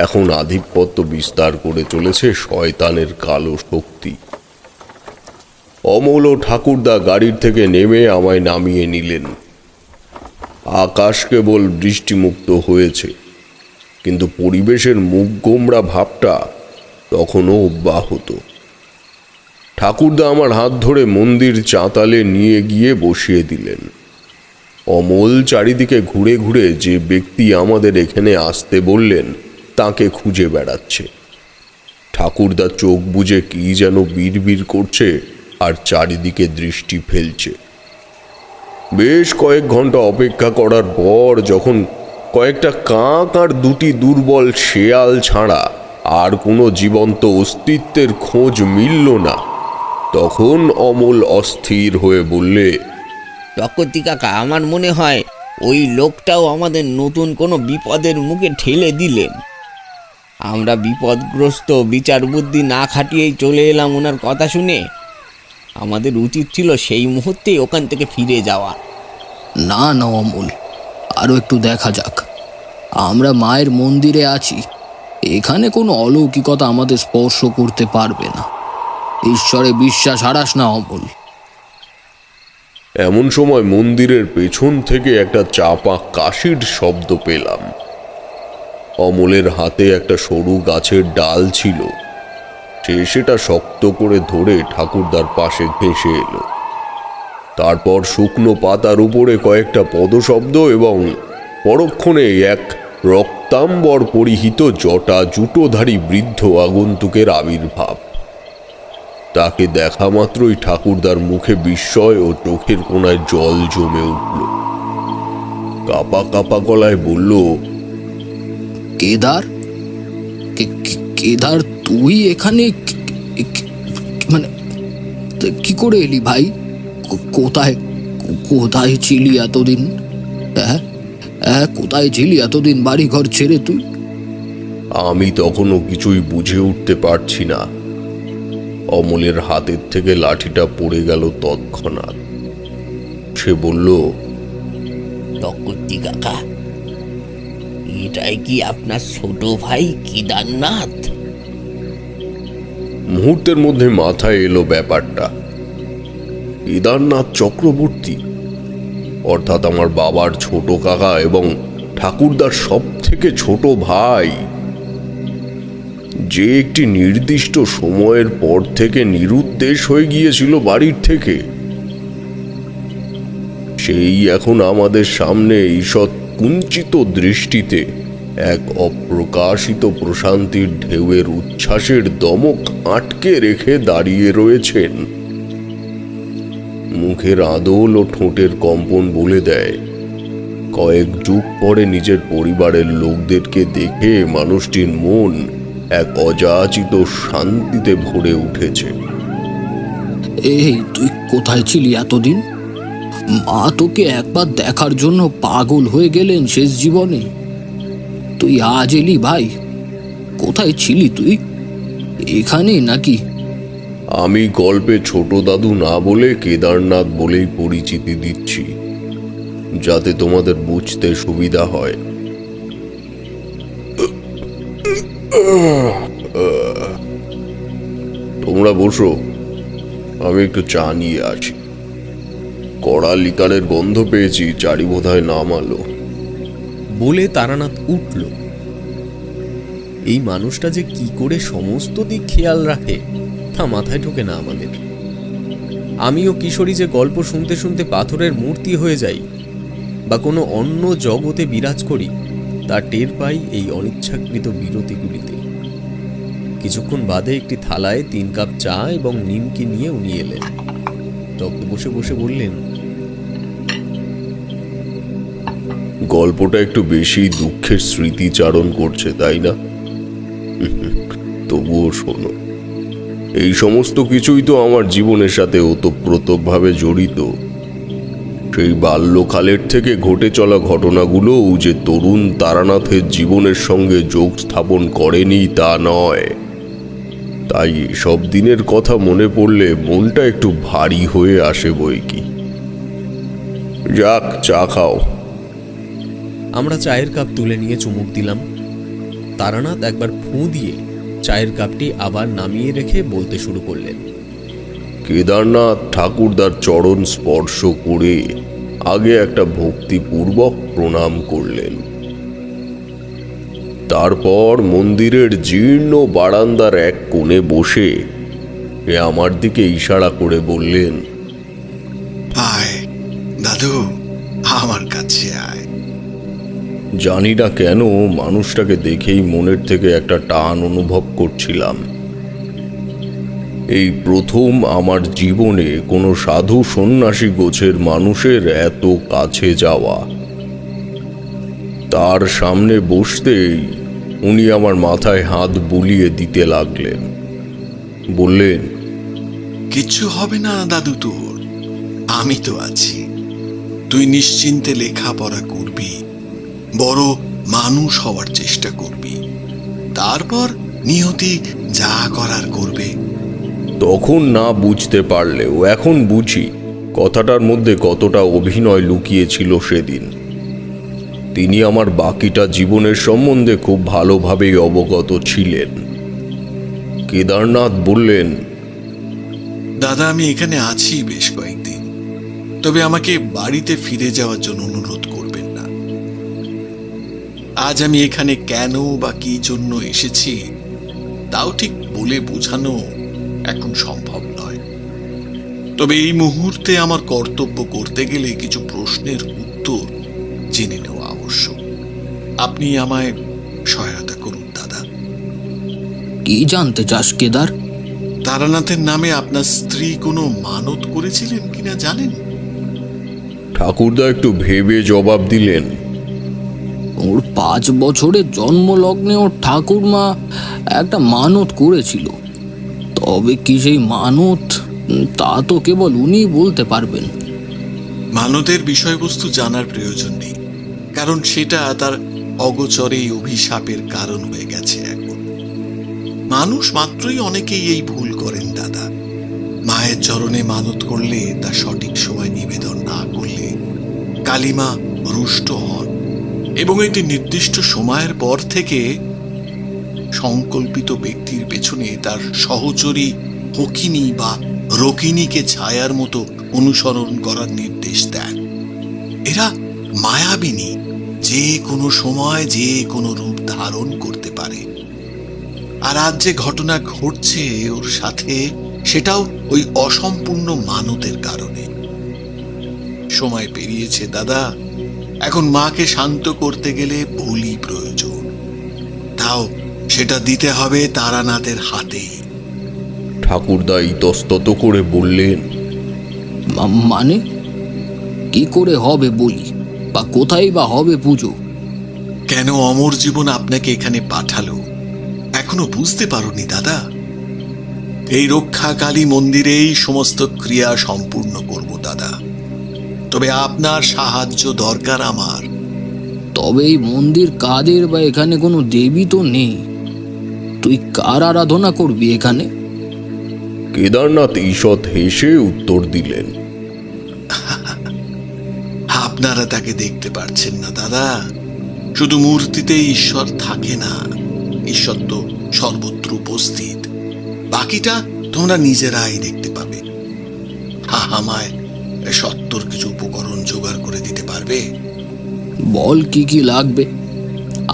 এখন আধিপত্য বিস্তার করে চলেছে শয়তানের কালো শক্তি। অমল ও ঠাকুরদা গাড়ির থেকে নেমে আমায় নামিয়ে নিলেন। আকাশ কেবল বৃষ্টিমুক্ত হয়েছে, কিন্তু পরিবেশের মুখ গোমড়া ভাবটা তখনও অব্যাহত। ঠাকুরদা আমার হাত ধরে মন্দির চাতালে নিয়ে গিয়ে বসিয়ে দিলেন। অমল চারিদিকে ঘুরে ঘুরে যে ব্যক্তি আমাদের এখানে আসতে বললেন তাকে খুঁজে বেড়াচ্ছে। ঠাকুরদা চোখ বুজে কি যেন বিড়বিড় করছে আর চারিদিকে দৃষ্টি ফেলছে। বেশ কয়েক ঘন্টা অপেক্ষা করার পর যখন কয়েকটা কাক আর দুটি দুর্বল শেয়াল ছাড়া আর কোনো জীবন্ত অস্তিত্বের খোঁজ মিলল না, তখন অমল অস্থির হয়ে বললে, চক্রবর্তী কাকা, আমার মনে হয় ওই লোকটাও আমাদের নতুন কোনো বিপদের মুখে ঠেলে দিলেন। আমরা বিপদগ্রস্ত, বিচার বুদ্ধি না খাটিয়েই চলে এলাম ওনার কথা শুনে। আমাদের উচিত ছিল সেই মুহূর্তেই ওখান থেকে ফিরে যাওয়া। না না অমল, আরও একটু দেখা যাক। আমরা মায়ের মন্দিরে আছি, এখানে কোনো অলৌকিকতা আমাদের স্পর্শ করতে পারবে না। ঈশ্বরে বিশ্বাস হারাস না অমল। এমন সময় মন্দিরের পেছন থেকে একটা চাপা কাশির শব্দ পেলাম। অমলের হাতে একটা সরু গাছের ডাল ছিল, সে সেটা শক্ত করে ধরে ঠাকুরদার পাশে ঘেঁষে এলো। তারপর শুকনো পাতার উপরে কয়েকটা পদশব্দ এবং পরক্ষণে এক রক্তাম্বর পরিহিত জটা জুটোধারী বৃদ্ধ আগন্তুকের আবির্ভাব। তাকে দেখা মাত্রই ঠাকুরদার মুখে বিস্ময় ও চোখের কোণায় জল জমে উঠল। কাপা কাপা গলায় বলল, কেদার? কেদার, তুই এখানে মানে কি করে এলি ভাই? কোথায় কোথায় ছিলি এতদিন? কোথায় ছিলি এতদিন বাড়ি ঘর ছেড়ে তুই? আমি তখনও কিছুই বুঝে উঠতে পারছি না। অমলের হাতের থেকে লাঠিটা পড়ে গেল তৎক্ষণাৎ। সে বলল, তকতি কাকা, এটাই কি আপনার ছোট ভাই কেদারনাথ? মুহূর্তের মধ্যে মাথায় এলো ব্যাপারটা। কেদারনাথ চক্রবর্তী, অর্থাৎ আমার বাবার ছোট কাকা এবং ঠাকুরদার সব থেকে ছোট ভাই, যে একটি নির্দিষ্ট সময়ের পর থেকে নিরুদ্দেশ হয়ে গিয়েছিল বাড়ির থেকে, সেই এখন আমাদের সামনে ঈষৎ কুঞ্চিত দৃষ্টিতে এক অপ্রকাশিত প্রশান্তির ঢেউয়ের উচ্ছ্বাসের দমক আটকে রেখে দাঁড়িয়ে রয়েছেন। মুখের আদল ও ঠোঁটের কম্পন বলে দেয়, কয়েক যুগ পরে নিজের পরিবারের লোকদেরকে দেখে মানুষটির মন এক অযাচিত শান্তিতে ভরে উঠেছে। এই, তুই কোথায় ছিলি এতদিন? মা তোকে একবার দেখার জন্য পাগল হয়ে গেলেন শেষ জীবনে। তুই আজ এলি ভাই? কোথায় ছিলি তুই? এখানে নাকি? আমি গল্পে ছোট দাদু না বলে কেদারনাথ বলেই পরিচিতি দিচ্ছি, যাতে তোমাদের বুঝতে সুবিধা হয়। তোমরা বসো, আমি একটু চা নিয়ে আসি। কড়া লিকারের গন্ধ পেয়েছি, চারি বোধহয় নামালো। বলে তারানাথ উঠল। এই মানুষটা যে কি করে সমস্ত দিক খেয়াল রাখে তা মাথায় ঢোকে না আমাদের। আমিও কিশোরী যে গল্প শুনতে শুনতে পাথরের মূর্তি হয়ে যাই বা কোনো অন্য জগতে বিরাজ করি, তা টের পাই এই অনিচ্ছাকৃত বিরতিগুলিতে। কিছুক্ষণ বাদে একটি থালায় 3 কাপ চা এবং নিমকি নিয়ে উনি এলেন। তবে বসে বসে বললেন, গল্পটা একটু বেশি দুঃখের স্মৃতিচারণ করছে, তাই না? তবুও শোনো, এই সমস্ত কিছুই তো আমার জীবনের সাথে ওতপ্রোতভাবে জড়িত। সেই বাল্যকালের থেকে ঘটে চলা ঘটনাগুলোও যে তরুণ তারানাথের জীবনের সঙ্গে যোগ স্থাপন করেনি তা নয়। তাই সব দিনের কথা মনে পড়লে মনটা একটু ভারী হয়ে আসে বই কি। যাক, চা খাও। আমরা চায়ের কাপ তুলে নিয়ে চুমুক দিলাম। তারানাথ একবার ফুঁ দিয়ে চায়ের কাপটি আবার নামিয়ে রেখে বলতে শুরু করলেন, কেদারনাথ ঠাকুরদার চরণ স্পর্শ করে আগে একটা ভক্তিপূর্বক প্রণাম করলেন। তারপর মন্দিরের জীর্ণ বারান্দার এক কোণে বসে আমার দিকে ইশারা করে বললেন, আয় দাদু, আমার কাছে আয়। জানি না কেন মানুষটাকে দেখেই মনের থেকে একটা টান অনুভব করছিলাম। এই প্রথম আমার জীবনে কোনো সাধু সন্ন্যাসী গোছের মানুষের এত কাছে যাওয়া। তার সামনে বসতেই উনি আমার মাথায় হাত বুলিয়ে দিতে লাগলেন। বললেন, কিচ্ছু হবে না দাদু, তোর আমি তো আছি। তুই নিশ্চিন্তে লেখাপড়া করবি, বড় মানুষ হওয়ার চেষ্টা করবি, তারপর নিয়তি যা করার করবে। তখন না বুঝতে পারলেও এখন বুঝি কথাটার মধ্যে কতটা অভিনয় লুকিয়েছিল সেদিন। তিনি আমার বাকিটা জীবনের সম্বন্ধে খুব ভালোভাবেই অবগত ছিলেন। কেদারনাথ বললেন, দাদা, আমি এখানে আছি বেশ কয়েকদিন। তবে আমাকে বাড়িতে ফিরে যাওয়ার জন্য অনুরোধ করবেন না। আজ আমি এখানে কেন বা কি জন্য এসেছি তাও ঠিক বলে বোঝানো এখন সম্ভব নয়। তবে এই মুহূর্তে আমার কর্তব্য করতে গেলে কিছু প্রশ্নের উত্তর জেনে নেওয়া আবশ্যক। আপনি আমায় সহায়তা করুন দাদা। কি জানতে চাস কেদার? তারানাথের নামে আপনার স্ত্রী কোনো মানত করেছিলেন কিনা জানেন? ঠাকুরদা একটু ভেবে জবাব দিলেন, ওর 5 বছরের জন্মলগ্নে ওর ঠাকুরমা একটা মানত করেছিল। তবে কি সেই মানত, তা তো কেবল উনিই বলতে পারবেন। মানতের বিষয়বস্তু জানার প্রয়োজন নেই, কারণ সেটা তার অগোচরে অভিশাপের কারণ হয়ে গেছে। এখন মানুষ মাত্রই অনেকেই এই ভুল করেন দাদা। মায়ের চরণে মানত করলে তা সঠিক সময় নিবেদন না করলে কালীমা রুষ্ট হন এবং একটি নির্দিষ্ট সময়ের পর থেকে সংকল্পিত ব্যক্তির পেছনে তার সহচরী হকিনী বা রকিনীকে ছায়ার মতো অনুসরণ করার নির্দেশ দেন। এরা মায়াবিনী, যে কোনো সময় যে কোনো রূপ ধারণ করতে পারে। আর আজ যে ঘটনা ঘটছে ওর সাথে, সেটাও ওই অসম্পূর্ণ মানতের কারণে। সময় পেরিয়েছে দাদা, এখন মাকে শান্ত করতে গেলে বলি প্রয়োজন, তাও সেটা দিতে হবে তারানাথের হাতেই। ঠাকুরদা ইতস্তত করে বললেন, মানে কি করে হবে বলি, বা কোথায় বা হবে পুজো? কেন অমর জীবন আপনাকে এখানে পাঠালো এখনো বুঝতে পারোনি দাদা? এই রক্ষাকালী মন্দিরেই সমস্ত ক্রিয়া সম্পূর্ণ করব দাদা, তবে আপনার সাহায্য দরকার আমার। তবে এই মন্দির কাদের, বা এখানে কোনো দেবী তো নেই। তুই কার আরাধনা করবি এখানে? কেদারনাথ ঈষৎ হেসে উত্তর দিলেন, আপনারা তাকে দেখতে পারছেন না দাদা। শুধু মূর্তিতে ঈশ্বর থাকে না, ঈশ্বর তো সর্বত্র উপস্থিত। বাকিটা তোমরা নিজেরাই দেখতে পাবে। আমায় সত্তর কিছু উপকরণ জোগাড় করে দিতে পারবে? বল কি কি লাগবে,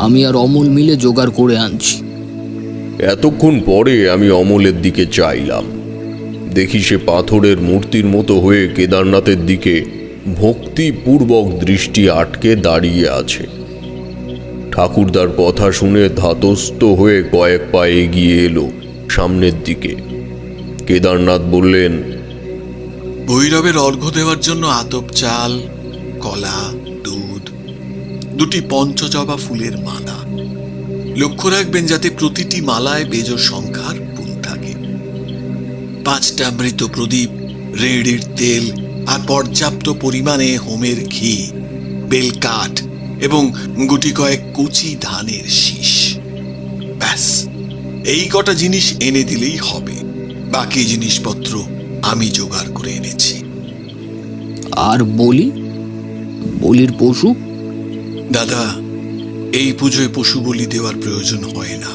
আমি আর অমল মিলে জোগাড় করে আনছি। এতক্ষণ পরে আমি অমলের দিকে চাইলাম। দেখি সে পাথরের মূর্তির মতো হয়ে কেদারনাথের দিকে ভক্তিপূর্বক দৃষ্টি আটকে দাঁড়িয়ে আছে। ঠাকুরদার কথা শুনে ধাতস্থ হয়ে কয়েক পা এগিয়ে এলো সামনের দিকে। কেদারনাথ বললেন, ভৈরবের অর্ঘ্য দেওয়ার জন্য আতপ চাল, কলা, দুধ, 2টি পঞ্চজবা ফুলের মালা। লক্ষ্য রাখবেন যাতে প্রতিটি মালায় বেজোড় সংখ্যার গুণ থাকে। 5টা মৃত প্রদীপ, রেড়ির তেল আর পর্যাপ্ত পরিমাণে হোমের ঘি, বেলকাঠ এবং গুটি কয়েক কুচি ধানের শীষ। ব্যাস, এই কটা জিনিস এনে দিলেই হবে। বাকি জিনিসপত্র আমি জোগাড় করে এনেছি। আর বলির পশু? দাদা, এই পুজোয় পশু বলি দেওয়ার প্রয়োজন হয় না।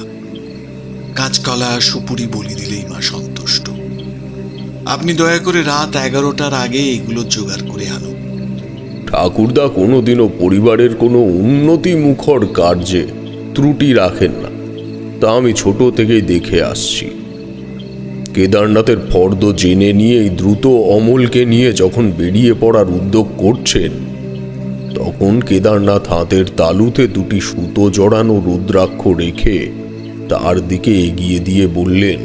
কাঁচকলা, সুপুরি বলি দিলেই মা সন্তুষ্ট। আপনি দয়া করে রাত 11টার আগে এগুলো জোগাড় করে আনুন। ঠাকুরদা কোনোদিনও পরিবারের কোনো উন্নতি মুখর কার্যে ত্রুটি রাখেন না, তা আমি ছোট থেকেই দেখে আসছি। কেদারনাথের ফর্দ জেনে নিয়েই দ্রুত অমলকে নিয়ে যখন বেরিয়ে পড়ার উদ্যোগ করছেন, তখন কেদারনাথ হাতের তালুতে 2টি সুতো জড়ানো রুদ্রাক্ষ রেখে তার দিকে এগিয়ে দিয়ে বললেন,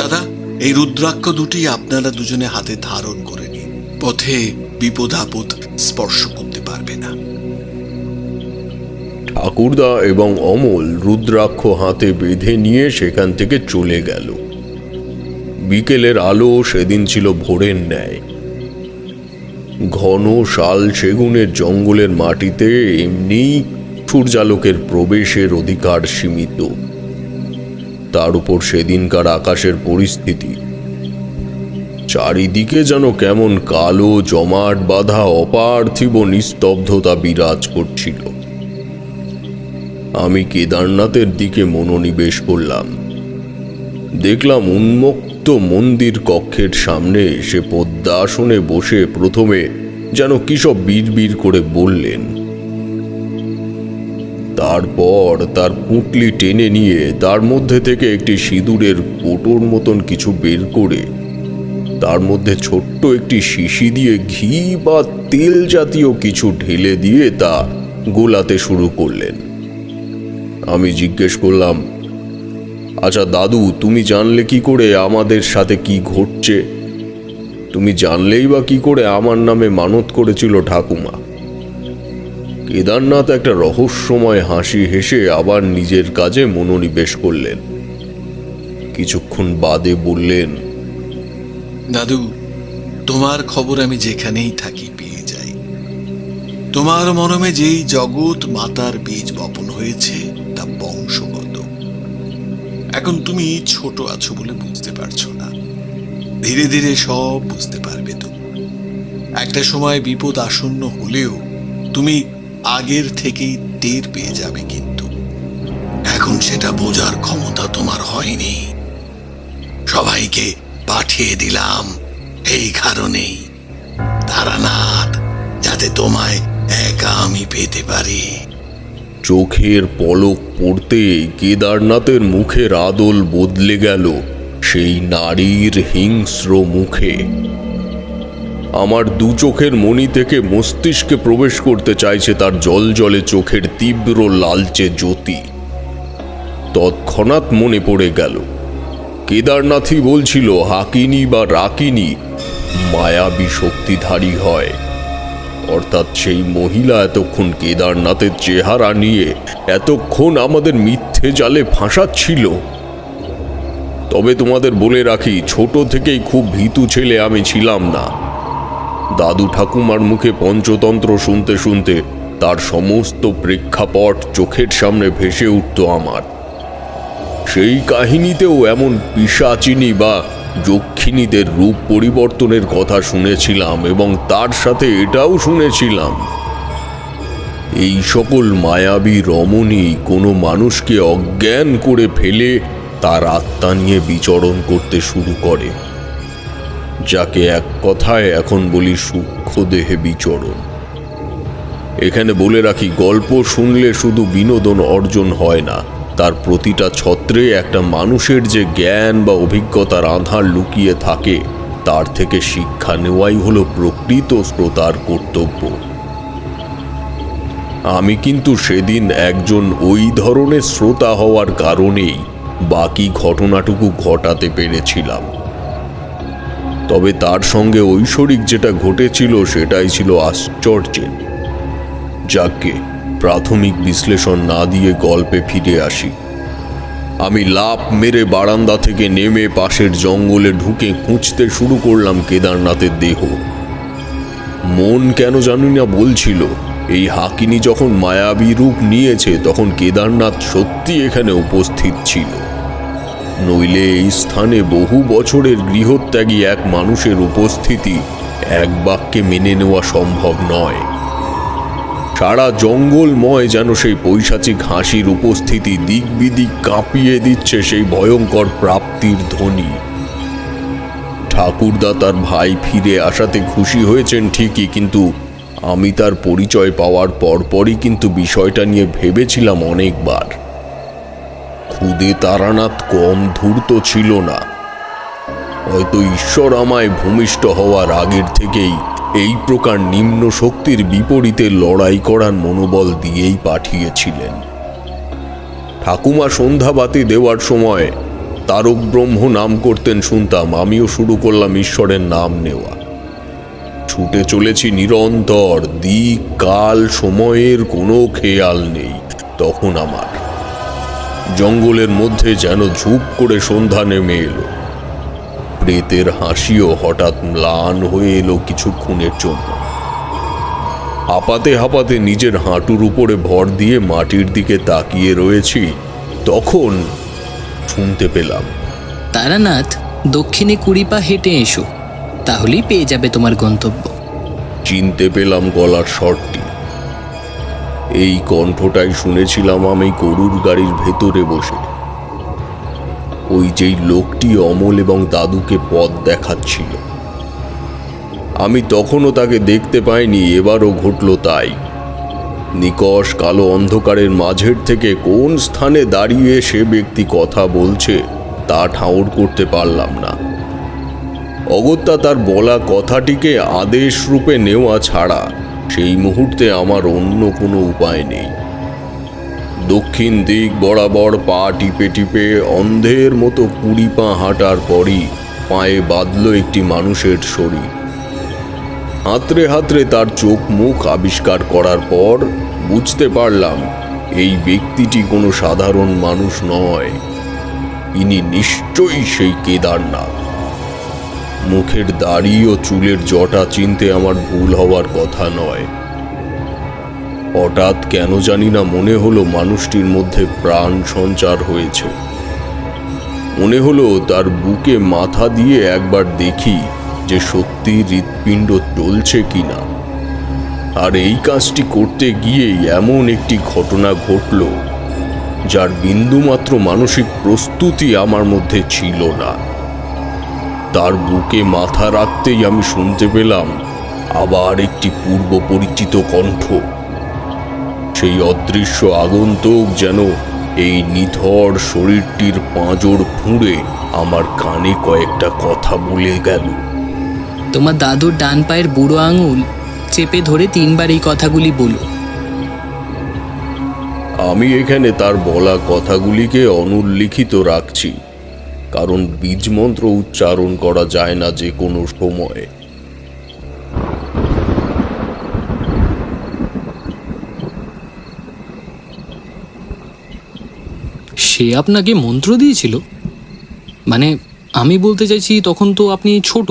দাদা, এই রুদ্রাক্ষ 2টি আপনারা দুজনে হাতে ধারণ করে নিন। পথে বিপদ আপদ স্পর্শ করতে পারবে না। ঠাকুরদা এবং অমল রুদ্রাক্ষ হাতে বেঁধে নিয়ে সেখান থেকে চলে গেল। বিকেলের আলো সেদিন ছিল ভোরের ন্যায়। ঘন শাল সেগুনের জঙ্গলের মাটিতে এমনি সূর্যালোকের প্রবেশের অধিকার সীমিত। তার উপর সেদিনকার আকাশের পরিস্থিতি, চারিদিকে যেন কেমন কালো জমাট বাঁধা অপার্থিব নিস্তব্ধতা বিরাজ করছিল। আমি কেদারনাথের দিকে মনোনিবেশ করলাম। দেখলাম উন্মুক্ত মন্দির কক্ষের সামনে সে পদ্মাসনে বসে প্রথমে যেন কি সব বিড়বিড় করে বললেন। তারপর তার পুঁটলি টেনে নিয়ে তার মধ্যে থেকে একটি সিঁদুরের কোটোর মতন কিছু বের করে তার মধ্যে ছোট্ট একটি শিশি দিয়ে ঘি বা তেল জাতীয় কিছু ঢেলে দিয়ে তা গোলাতে শুরু করলেন। আমি জিজ্ঞেস করলাম, আচ্ছা দাদু, তুমি জানলে কি করে আমাদের সাথে কি ঘটছে? তুমি জানলেই বা কি করে আমার নামে মানত করেছিল ঠাকুমা? কেদারনাথ একটা রহস্যময় হাসি হেসে আবার নিজের কাজে মনোনিবেশ করলেন। কিছুক্ষণ বাদে বললেন, দাদু, তোমার খবর আমি যেখানেই থাকি পেয়ে যাই। তোমার মরমে যেই জগৎ মাতার বীজ বপন হয়েছে তা বংশগত। এখন তুমি ছোট আছো বলে বুঝতে পারছো না, ধীরে ধীরে সব বুঝতে পারবে। তো একটা সময় বিপদ আসন্ন হলেও তুমি আগের থেকেই টের পেয়ে যাবে, কিন্তু এখন সেটা বোঝার ক্ষমতা তোমার হয়নি। সবাইকে পাঠিয়ে দিলাম এই কারণেই, তারানাথ, যাতে তোমায় একা আমি পেতে পারি। চোখের পলক পড়তে কেদারনাথের মুখের আদল বদলে গেল সেই নারীর হিংস্র মুখে। আমার দু চোখের মণি থেকে মস্তিষ্কে প্রবেশ করতে চাইছে তার জলজলে চোখের তীব্র লালচে জ্যোতি। তৎক্ষণাৎ মনে পড়ে গেল কেদারনাথই বলছিল হাকিনী বা রাকিনী মায়াবী শক্তিধারী হয়, অর্থাৎ সেই মহিলা এতক্ষণ কেদারনাথের চেহারা নিয়ে এতক্ষণ আমাদের মিথ্যে জালে ফাঁসাচ্ছিল। তবে তোমাদের বলে রাখি, ছোট থেকেই খুব ভীতু ছেলে আমি ছিলাম না। দাদু ঠাকুমার মুখে পঞ্চতন্ত্র শুনতে শুনতে তার সমস্ত প্রেক্ষাপট চোখের সামনে ভেসে উঠত আমার। সেই কাহিনীতেও এমন পিশাচিনী বা যক্ষিণীদের রূপ পরিবর্তনের কথা শুনেছিলাম, এবং তার সাথে এটাও শুনেছিলাম এই সকল মায়াবী রমণী কোনো মানুষকে অজ্ঞান করে ফেলে তার আত্মা নিয়ে বিচরণ করতে শুরু করে, যাকে এক কথায় এখন বলি সূক্ষ্ম দেহে বিচরণ। এখানে বলে রাখি, গল্প শুনলে শুধু বিনোদন অর্জন হয় না, তার প্রতিটা ছত্রে একটা মানুষের যে জ্ঞান বা অভিজ্ঞতার আধার লুকিয়ে থাকে তার থেকে শিক্ষা নেওয়াই হলো প্রকৃত শ্রোতার কর্তব্য। আমি কিন্তু সেদিন একজন ওই ধরনের শ্রোতা হওয়ার কারণেই বাকি ঘটনাটুকু ঘটাতে পেরেছিলাম। তবে তার সঙ্গে ঐশ্বরিক যেটা ঘটেছিল সেটাই ছিল আশ্চর্যের। যাকে প্রাথমিক বিশ্লেষণ না দিয়ে গল্পে ফিরে আসি। আমি লাফ মেরে বারান্দা থেকে নেমে পাশের জঙ্গলে ঢুকে খুঁজতে শুরু করলাম কেদারনাথের দেহ। মন কেন জানি না বলছিল, এই হাকিনী যখন মায়াবী রূপ নিয়েছে তখন কেদারনাথ সত্যি এখানে উপস্থিত ছিল, নইলে এই স্থানে বহু বছরের গৃহত্যাগী এক মানুষের উপস্থিতি এক বাক্যে মেনে নেওয়া সম্ভব নয়। সারা জঙ্গলময় যেন সেই পৈশাচিক হাসির উপস্থিতি দিক বিদিক কাঁপিয়ে দিচ্ছে সেই ভয়ঙ্কর প্রাপ্তির ধ্বনি। ঠাকুরদা তার ভাই ফিরে আসাতে খুশি হয়েছেন ঠিকই, কিন্তু আমি তার পরিচয় পাওয়ার পরপরই কিন্তু বিষয়টা নিয়ে ভেবেছিলাম অনেকবার। খুদে তারানাথ কম ধূর্ত ছিল না। হয়তো ঈশ্বর আমায় ভূমিষ্ঠ হওয়ার আগের থেকেই এই প্রকার নিম্ন শক্তির বিপরীতে লড়াই করার মনোবল দিয়েই পাঠিয়েছিলেন। ঠাকুমা সন্ধ্যাবাতি দেওয়ার সময় তারক ব্রহ্ম নাম করতেন শুনতাম, আমিও শুরু করলাম ঈশ্বরের নাম নেওয়া। ছুটে চলেছি নিরন্তর, দিক কাল সময়ের কোনো খেয়াল নেই তখন আমার। জঙ্গলের মধ্যে যেন ঝুপ করে সন্ধ্যা নেমে এলো। প্রেতের হাসিও হঠাৎ ম্লান হয়ে এলো কিছুক্ষণের জন্য। হাঁপাতে হাঁপাতে নিজের হাঁটুর উপরে ভর দিয়ে মাটির দিকে তাকিয়ে রয়েছি, তখন শুনতে পেলাম, তারানাথ, দক্ষিণে 20 পা হেঁটে এসো, তাহলেই পেয়ে যাবে তোমার গন্তব্য। চিনতে পেলাম গলার স্বরটি। এই কণ্ঠটাই শুনেছিলাম আমি গরুর গাড়ির ভেতরে বসে। ওই যেই লোকটি অমল এবং দাদুকে পথ দেখাচ্ছিল। আমি তখনও তাকে দেখতে পাইনি, এবারও ঘটল তাই। নিকষ কালো অন্ধকারের মাঝের থেকে কোন স্থানে দাঁড়িয়ে সে ব্যক্তি কথা বলছে তা ঠাউর করতে পারলাম না। অগত্যা তার বলা কথাটিকে আদেশ রূপে নেওয়া ছাড়া সেই মুহূর্তে আমার অন্য কোনো উপায় নেই। দক্ষিণ দিক বরাবর পা টিপে টিপে অন্ধের মতো 20 পা হাঁটার পরই পায়ে বাঁধল একটি মানুষের শরীর। হাতড়ে হাতড়ে তার চোখ মুখ আবিষ্কার করার পর বুঝতে পারলাম এই ব্যক্তিটি কোনো সাধারণ মানুষ নয়, ইনি নিশ্চয়ই সেই কেদারনাথ। মুখের দাড়ি ও চুলের জটা চিনতে আমার ভুল হওয়ার কথা নয়। হঠাৎ কেন জানি না মনে হলো মানুষটির মধ্যে প্রাণ সঞ্চার হয়েছে। মনে হলো তার বুকে মাথা দিয়ে একবার দেখি যে সত্যি হৃৎপিণ্ড চলছে কিনা। আর এই কাজটি করতে গিয়েই এমন একটি ঘটনা ঘটল যার বিন্দুমাত্র মানসিক প্রস্তুতি আমার মধ্যে ছিল না। তার বুকে মাথা রাখতেই আমি শুনতে পেলাম আবার একটি পূর্ব পরিচিত কণ্ঠ। সেই অদৃশ্য আগন্তুক যেন এই নিথর শরীরটির পাঁজর ফুঁড়ে আমার কানে কয়েকটা কথা বলে গেল। তোমার দাদুর ডান পায়ের বুড়ো আঙুল চেপে ধরে 3 বার এই কথাগুলি বলো। আমি এখানে তার বলা কথাগুলিকে অনুল্লিখিত রাখছি, কারণ বীজমন্ত্র উচ্চারণ করা যায় না যে কোনো সময়ে। সে আপনাকে মন্ত্র দিয়েছিল? মানে আমি বলতে চাইছি, তখন তো আপনি ছোট,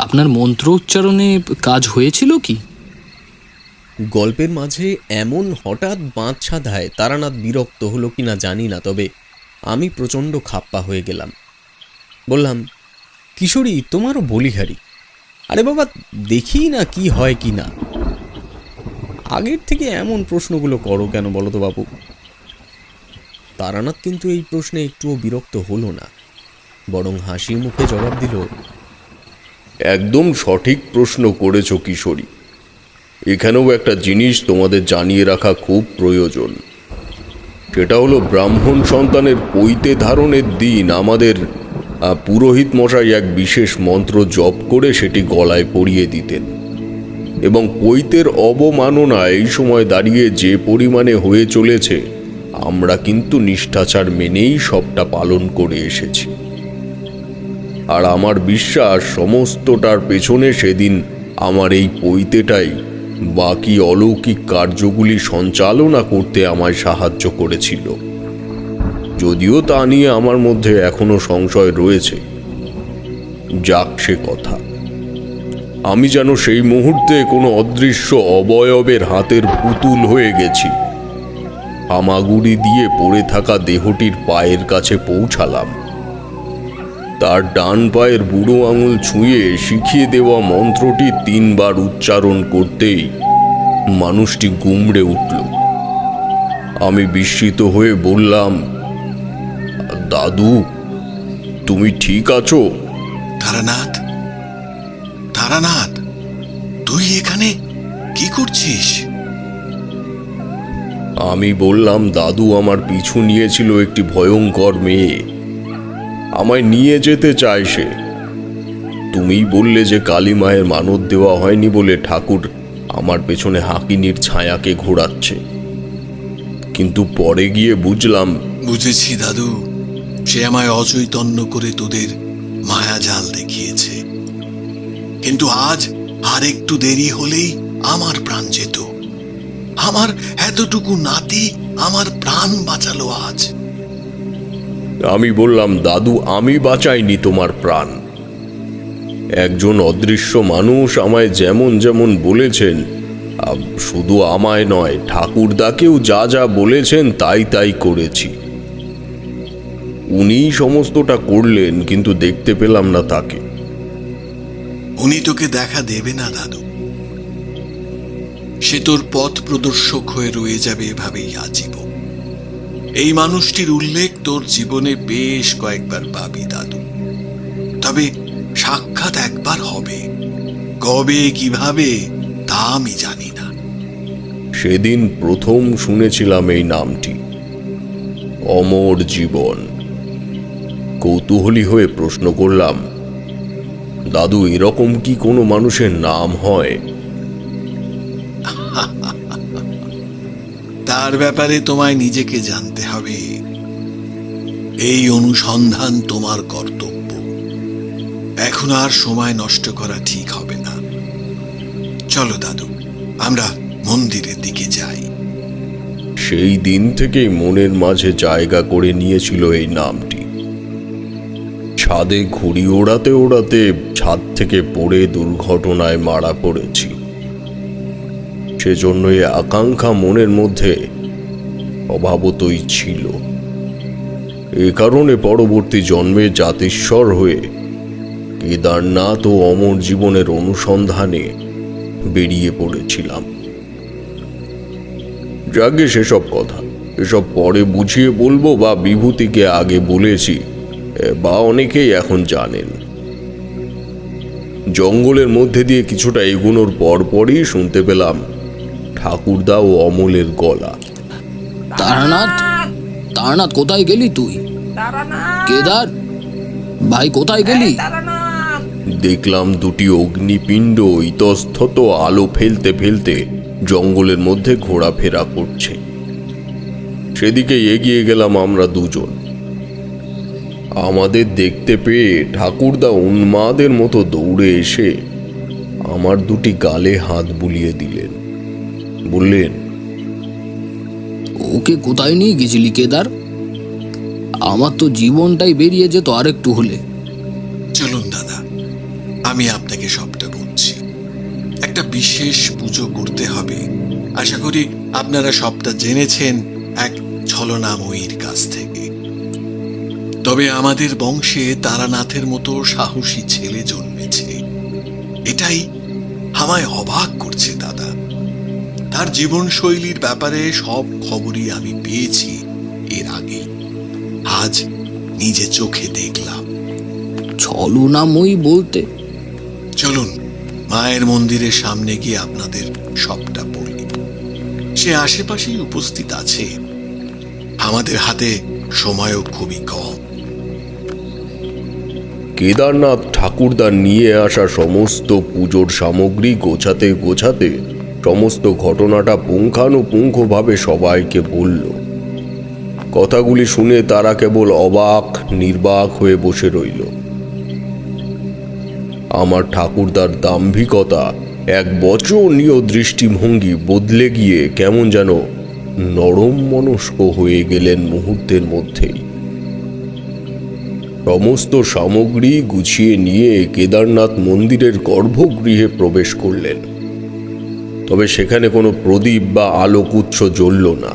আপনার মন্ত্র উচ্চারণে কাজ হয়েছিল কি? গল্পের মাঝে এমন হঠাৎ বাঁধ ছাঁধায় তারানাথ বিরক্ত হলো কিনা জানি না, তবে আমি প্রচণ্ড খাপ্পা হয়ে গেলাম। বললাম, কিশোরী তোমারও বলিহারি। আরে বাবা, দেখি না কি হয় কি না। আগের থেকে এমন প্রশ্নগুলো করো কেন বলো তো বাবু? তারানাথ কিন্তু এই প্রশ্নে একটুও বিরক্ত হলো না, বরং হাসি মুখে জবাব দিল, একদম সঠিক প্রশ্ন করেছ কিশোরী। এখানেও একটা জিনিস তোমাদের জানিয়ে রাখা খুব প্রয়োজন। সেটা হলো ব্রাহ্মণ সন্তানের পৈতে ধারণের দিন আমাদের পুরোহিত মশাই এক বিশেষ মন্ত্র জপ করে সেটি গলায় পরিয়ে দিতেন, এবং পৈতের অবমাননা এই সময় দাঁড়িয়ে যে পরিমাণে হয়ে চলেছে আমরা কিন্তু নিষ্ঠাচার মেনেই সবটা পালন করে এসেছি। আর আমার বিশ্বাস সমস্তটার পেছনে সেদিন আমার এই পৈতেটাই বাকি অলৌকিক কার্যগুলি সঞ্চালনা করতে আমায় সাহায্য করেছিল। যদিও তা নিয়ে আমার মধ্যে এখনো সংশয় রয়েছে। যাক সে কথা। আমি যেন সেই মুহূর্তে কোনো অদৃশ্য অবয়বের হাতের পুতুল হয়ে গেছি। হামাগুড়ি দিয়ে পড়ে থাকা দেহটির পায়ের কাছে পৌঁছালাম। তার ডান পায়ের বুড়ো আঙুল ছুঁয়ে শিখিয়ে দেওয়া মন্ত্রটি 3 বার উচ্চারণ করতেই মানুষটি গুমড়ে উঠল। আমি বিস্মিত হয়ে বললাম, দাদু, তুমি ঠিক আছো? তারানাথ, তারানাথ, তুই এখানে কি করছিস? আমি বললাম, দাদু আমার পিছু নিয়েছিল একটি ভয়ঙ্কর মেয়ে। আমায় নিয়ে যেতে চায় সে। তুমিই বললে যে কালী মায়ের মানত দেওয়া হয়নি বলে ঠাকুর আমার পেছনে হাকিনীর ছায়াকে ঘোরাচ্ছে, কিন্তু পরে গিয়ে বুঝলাম। বুঝেছি দাদু, সে আমায় অচৈতন্য করে তোদের মায়াজাল দেখিয়েছে। কিন্তু আজ আর একটু দেরি হলেই আমার প্রাণ যেত। আমার এতটুকু নাতি আমার প্রাণ বাঁচালো আজ। আমি বললাম, দাদু, আমি বাঁচাইনি তোমার প্রাণ। একজন অদৃশ্য মানুষ আমায় যেমন যেমন বলেছেন, শুধু আমায় নয়, ঠাকুরদাকেও যা যা বলেছেন তাই তাই করেছি। উনিই সমস্তটা করলেন, কিন্তু দেখতে পেলাম না তাকে। উনি তোকে দেখা দেবে না দাদু। সে তোর পথ প্রদর্শক হয়ে রয়ে যাবে এভাবেই আজীবন। এই মানুষটির উল্লেখ তোর জীবনে বেশ কয়েকবার পাবি দাদু, তবে সাক্ষাৎ একবার হবে, কবে কিভাবে তা আমি জানি না। সেদিন প্রথম শুনেছিলাম এই নামটি, অমর জীবন। কৌতূহলী হয়ে প্রশ্ন করলাম, দাদু, এরকম কি কোনো মানুষের নাম হয়? তার ব্যাপারে তোমায় নিজেকে জানতে হবে। এই অনুসন্ধান তোমার কর্তব্য। এখন আর সময় নষ্ট করা ঠিক হবে না। চলো দাদু, আমরা মন্দিরের দিকে যাই। সেই দিন থেকেই মনের মাঝে জায়গা করে নিয়েছিল এই নামটি। ছাদে ঘুড়ি ওড়াতে ওড়াতে ছাদ থেকে পড়ে দুর্ঘটনায় মারা পড়েছি। সেজন্য এই আকাঙ্ক্ষা মনের মধ্যে স্বভাবতই ছিল। এ কারণে পরবর্তী জন্মে জাতিস্বর হয়ে কেদারনাথ ও অমর জীবনের অনুসন্ধানে বেরিয়ে পড়েছিলাম। যাকে সেসব কথা, এসব পরে বুঝিয়ে বলবো, বা বিভূতিকে আগে বলেছি, বা অনেকেই এখন জানেন। জঙ্গলের মধ্যে দিয়ে কিছুটা এগোনোর পরপরই শুনতে পেলাম ঠাকুরদা ও অমলের গলা। তারানাথ, তারানাথ, কোথায় গেলি তুই? কেদার ভাই, কোথায় গেলি? দেখলাম দুটি অগ্নিপিণ্ড ইতস্তত আলো ফেলতে ফেলতে জঙ্গলের মধ্যে ঘোরাফেরা করছে। সেদিকে এগিয়ে গেলাম আমরা দুজন। আমাদের দেখতে পেয়ে ঠাকুরদা উন্মাদের মতো দৌড়ে এসে আমার দুটি গালে হাত বুলিয়ে দিলেন। বললেন, ওকে কোথায় নিয়ে গেছিলি কেদার? আমার তো জীবনটাই বেরিয়ে যেত আরেকটু হলে। চলুন দাদা, আমি আপনাকে সবটা বলছি। একটা বিশেষ পুজো করতে হবে। আশা করি আপনারা সবটা জেনেছেন এক ছলনাময়ীর কাছ থেকে। তবে আমাদের বংশে তারানাথের মতো সাহসী ছেলে জন্মেছে, এটাই আমায় অবাক করছে দাদা। তার জীবনশৈলীর ব্যাপারে সব খবরই আমি পেয়েছি এর আগে। আজ নিজে চোখে দেখলাম। ছলনাময়ী বলতে? চলুন মায়ের মন্দিরের সামনে গিয়ে আপনাদের সবটা বলি। সে আশেপাশেই উপস্থিত আছে। আমাদের হাতে সময়ও খুবই কম। কেদারনাথ ঠাকুরদা নিয়ে আসা সমস্ত পুজোর সামগ্রী গোছাতে গোছাতে সমস্ত ঘটনাটা পুঙ্খানুপুঙ্খভাবে সবাইকে বলল। কথাগুলি শুনে তারা কেবল অবাক নির্বাক হয়ে বসে রইল। আমার ঠাকুরদার দাম্ভিকতা, এক বচনীয় দৃষ্টিভঙ্গি বদলে গিয়ে কেমন যেন নরম মনস্ক হয়ে গেলেন মুহূর্তের মধ্যেই। সমস্ত সামগ্রী গুছিয়ে নিয়ে কেদারনাথ মন্দিরের গর্ভগৃহে প্রবেশ করলেন। তবে সেখানে কোনো প্রদীপ বা আলোকউৎস জ্বলল না।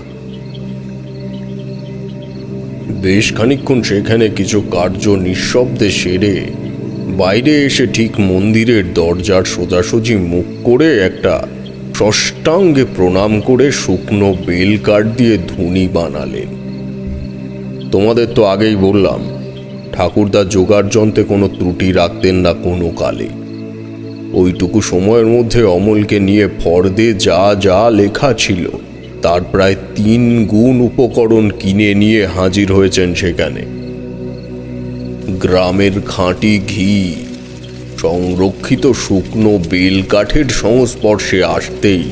বেশ খানিকক্ষণ সেখানে কিছু কার্য নিঃশব্দে সেরে বাইরে এসে ঠিক মন্দিরের দরজার সোজাসুজি মুখ করে একটা ষষ্ঠাঙ্গে প্রণাম করে শুকনো বেল কাঠ দিয়ে ধুনি বানালেন। তোমাদের তো আগেই বললাম, ঠাকুরদা জোগাড় যন্ত্রে কোনো ত্রুটি রাখতেন না কোনো কালে। ওইটুকু সময়ের মধ্যে অমলকে নিয়ে ফর্দে যা যা লেখা ছিল তার প্রায় 3 গুণ উপকরণ কিনে নিয়ে হাজির হয়েছেন সেখানে। গ্রামের খাঁটি ঘি, সংরক্ষিত শুকনো বেল কাঠের সংস্পর্শে আসতেই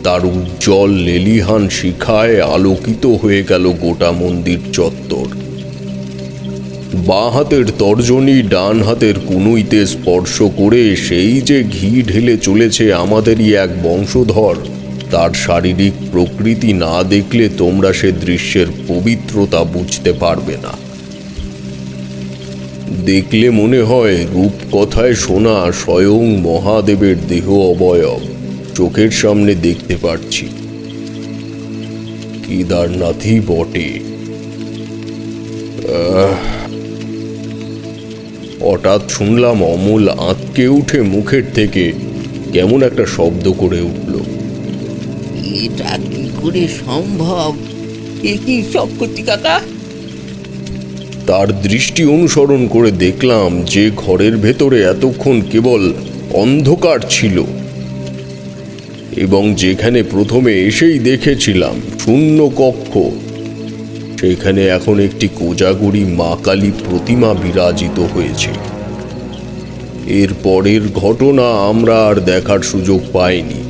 তার উজ্জ্বল লেলিহান শিখায় আলোকিত হয়ে গেল গোটা মন্দির চত্বর। বাঁ হাতের তর্জনী ডান হাতের কুনুইতে স্পর্শ করে সেই যে ঘি ঢেলে চলেছে আমাদেরই এক বংশধর, তার শারীরিক প্রকৃতি না দেখলে তোমরা সে দৃশ্যের পবিত্রতা বুঝতে পারবে না। দেখলে মনে হয় রূপকথায় শোনা স্বয়ং মহাদেবের দেহ অবয়ব চোখের সামনে দেখতে পাচ্ছি। কেদারনাথই বটে। হঠাৎ শুনলাম অমল আঁতকে উঠে মুখের থেকে কেমন একটা শব্দ করে উঠল। এটা কি করে সম্ভব? এ কি সব করছি কাকা? তার দৃষ্টি অনুসরণ করে দেখলাম যে ঘরের ভেতরে এতক্ষণ কেবল অন্ধকার ছিল, এবং যেখানে প্রথমে এসেই দেখেছিলাম শূন্য কক্ষ, সেখানে এখন একটি কোজাগরি মা কালী প্রতিমা বিরাজিত হয়েছে। এর পরের ঘটনা আমরা আর দেখার সুযোগ পাইনি।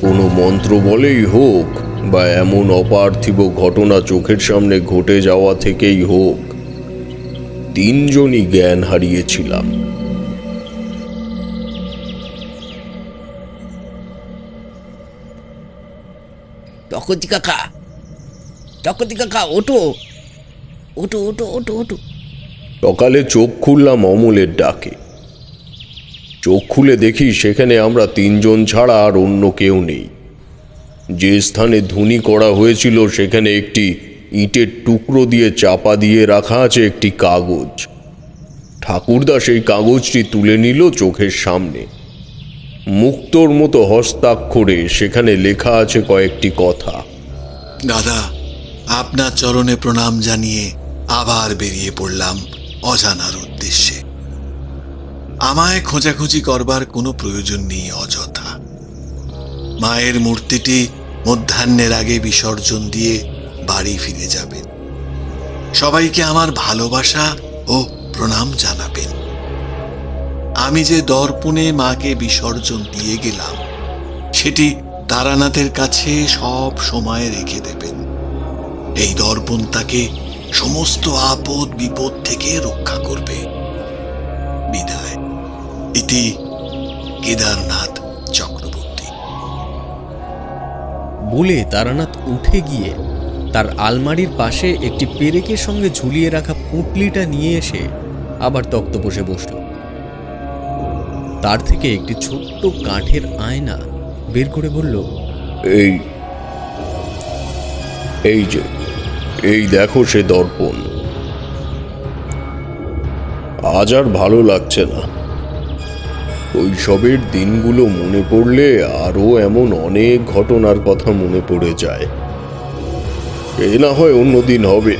কোনো মন্ত্র বলেই হোক বা এমন অপার্থিব ঘটনা চোখের সামনে ঘটে যাওয়া থেকেই হোক, তিনজনই জ্ঞান হারিয়েছিলাম। চকতি কাকা, চকতি কাকা, ওঠো ওঠো ওঠো ওঠো ওঠো। সকালে চোখ খুললাম অমলের ডাকে। চোখ খুলে দেখি সেখানে আমরা তিনজন ছাড়া আর অন্য কেউ নেই। যে স্থানে ধুনি করা হয়েছিল সেখানে একটি ইটের টুকরো দিয়ে চাপা দিয়ে রাখা আছে একটি কাগজ। ঠাকুরদা সেই কাগজটি তুলে নিল চোখের সামনে। মুক্তোর মতো হস্তাক্ষরে সেখানে লেখা আছে কয়েকটি কথা। দাদা, আপনার চরণে প্রণাম জানিয়ে আবার বেরিয়ে পড়লাম অজানার উদ্দেশ্যে। আমায় খোঁজাখুঁজি করবার কোনো প্রয়োজন নেই অযথা। মায়ের মূর্তিটি মধ্যাহ্নের আগে বিসর্জন দিয়ে বাড়ি ফিরে যাবেন। সবাইকে আমার ভালোবাসা ও প্রণাম জানাবেন। আমি যে দর্পণে মাকে বিসর্জন দিয়ে গেলাম সেটি তারানাথের কাছে সব সময় রেখে দেবেন। এই দর্পণ তাকে সমস্ত আপদ বিপদ থেকে রক্ষা করবে। বিদায়। ইতি কেদারনাথ চক্রবর্তী। বলে তারানাথ উঠে গিয়ে তার আলমারির পাশে একটি পেরেকের সঙ্গে ঝুলিয়ে রাখা পুঁটলিটা নিয়ে এসে আবার তক্তপোষে বসল। তার থেকে একটি ছোট্ট কাঠের আয়না বের করে বলল, এই দেখো সে দর্পণ। আজ আর ভালো লাগছে না। শৈশবের দিনগুলো মনে পড়লে আরো এমন অনেক ঘটনার কথা মনে পড়ে যায়। এ না হয় অন্যদিন হবে।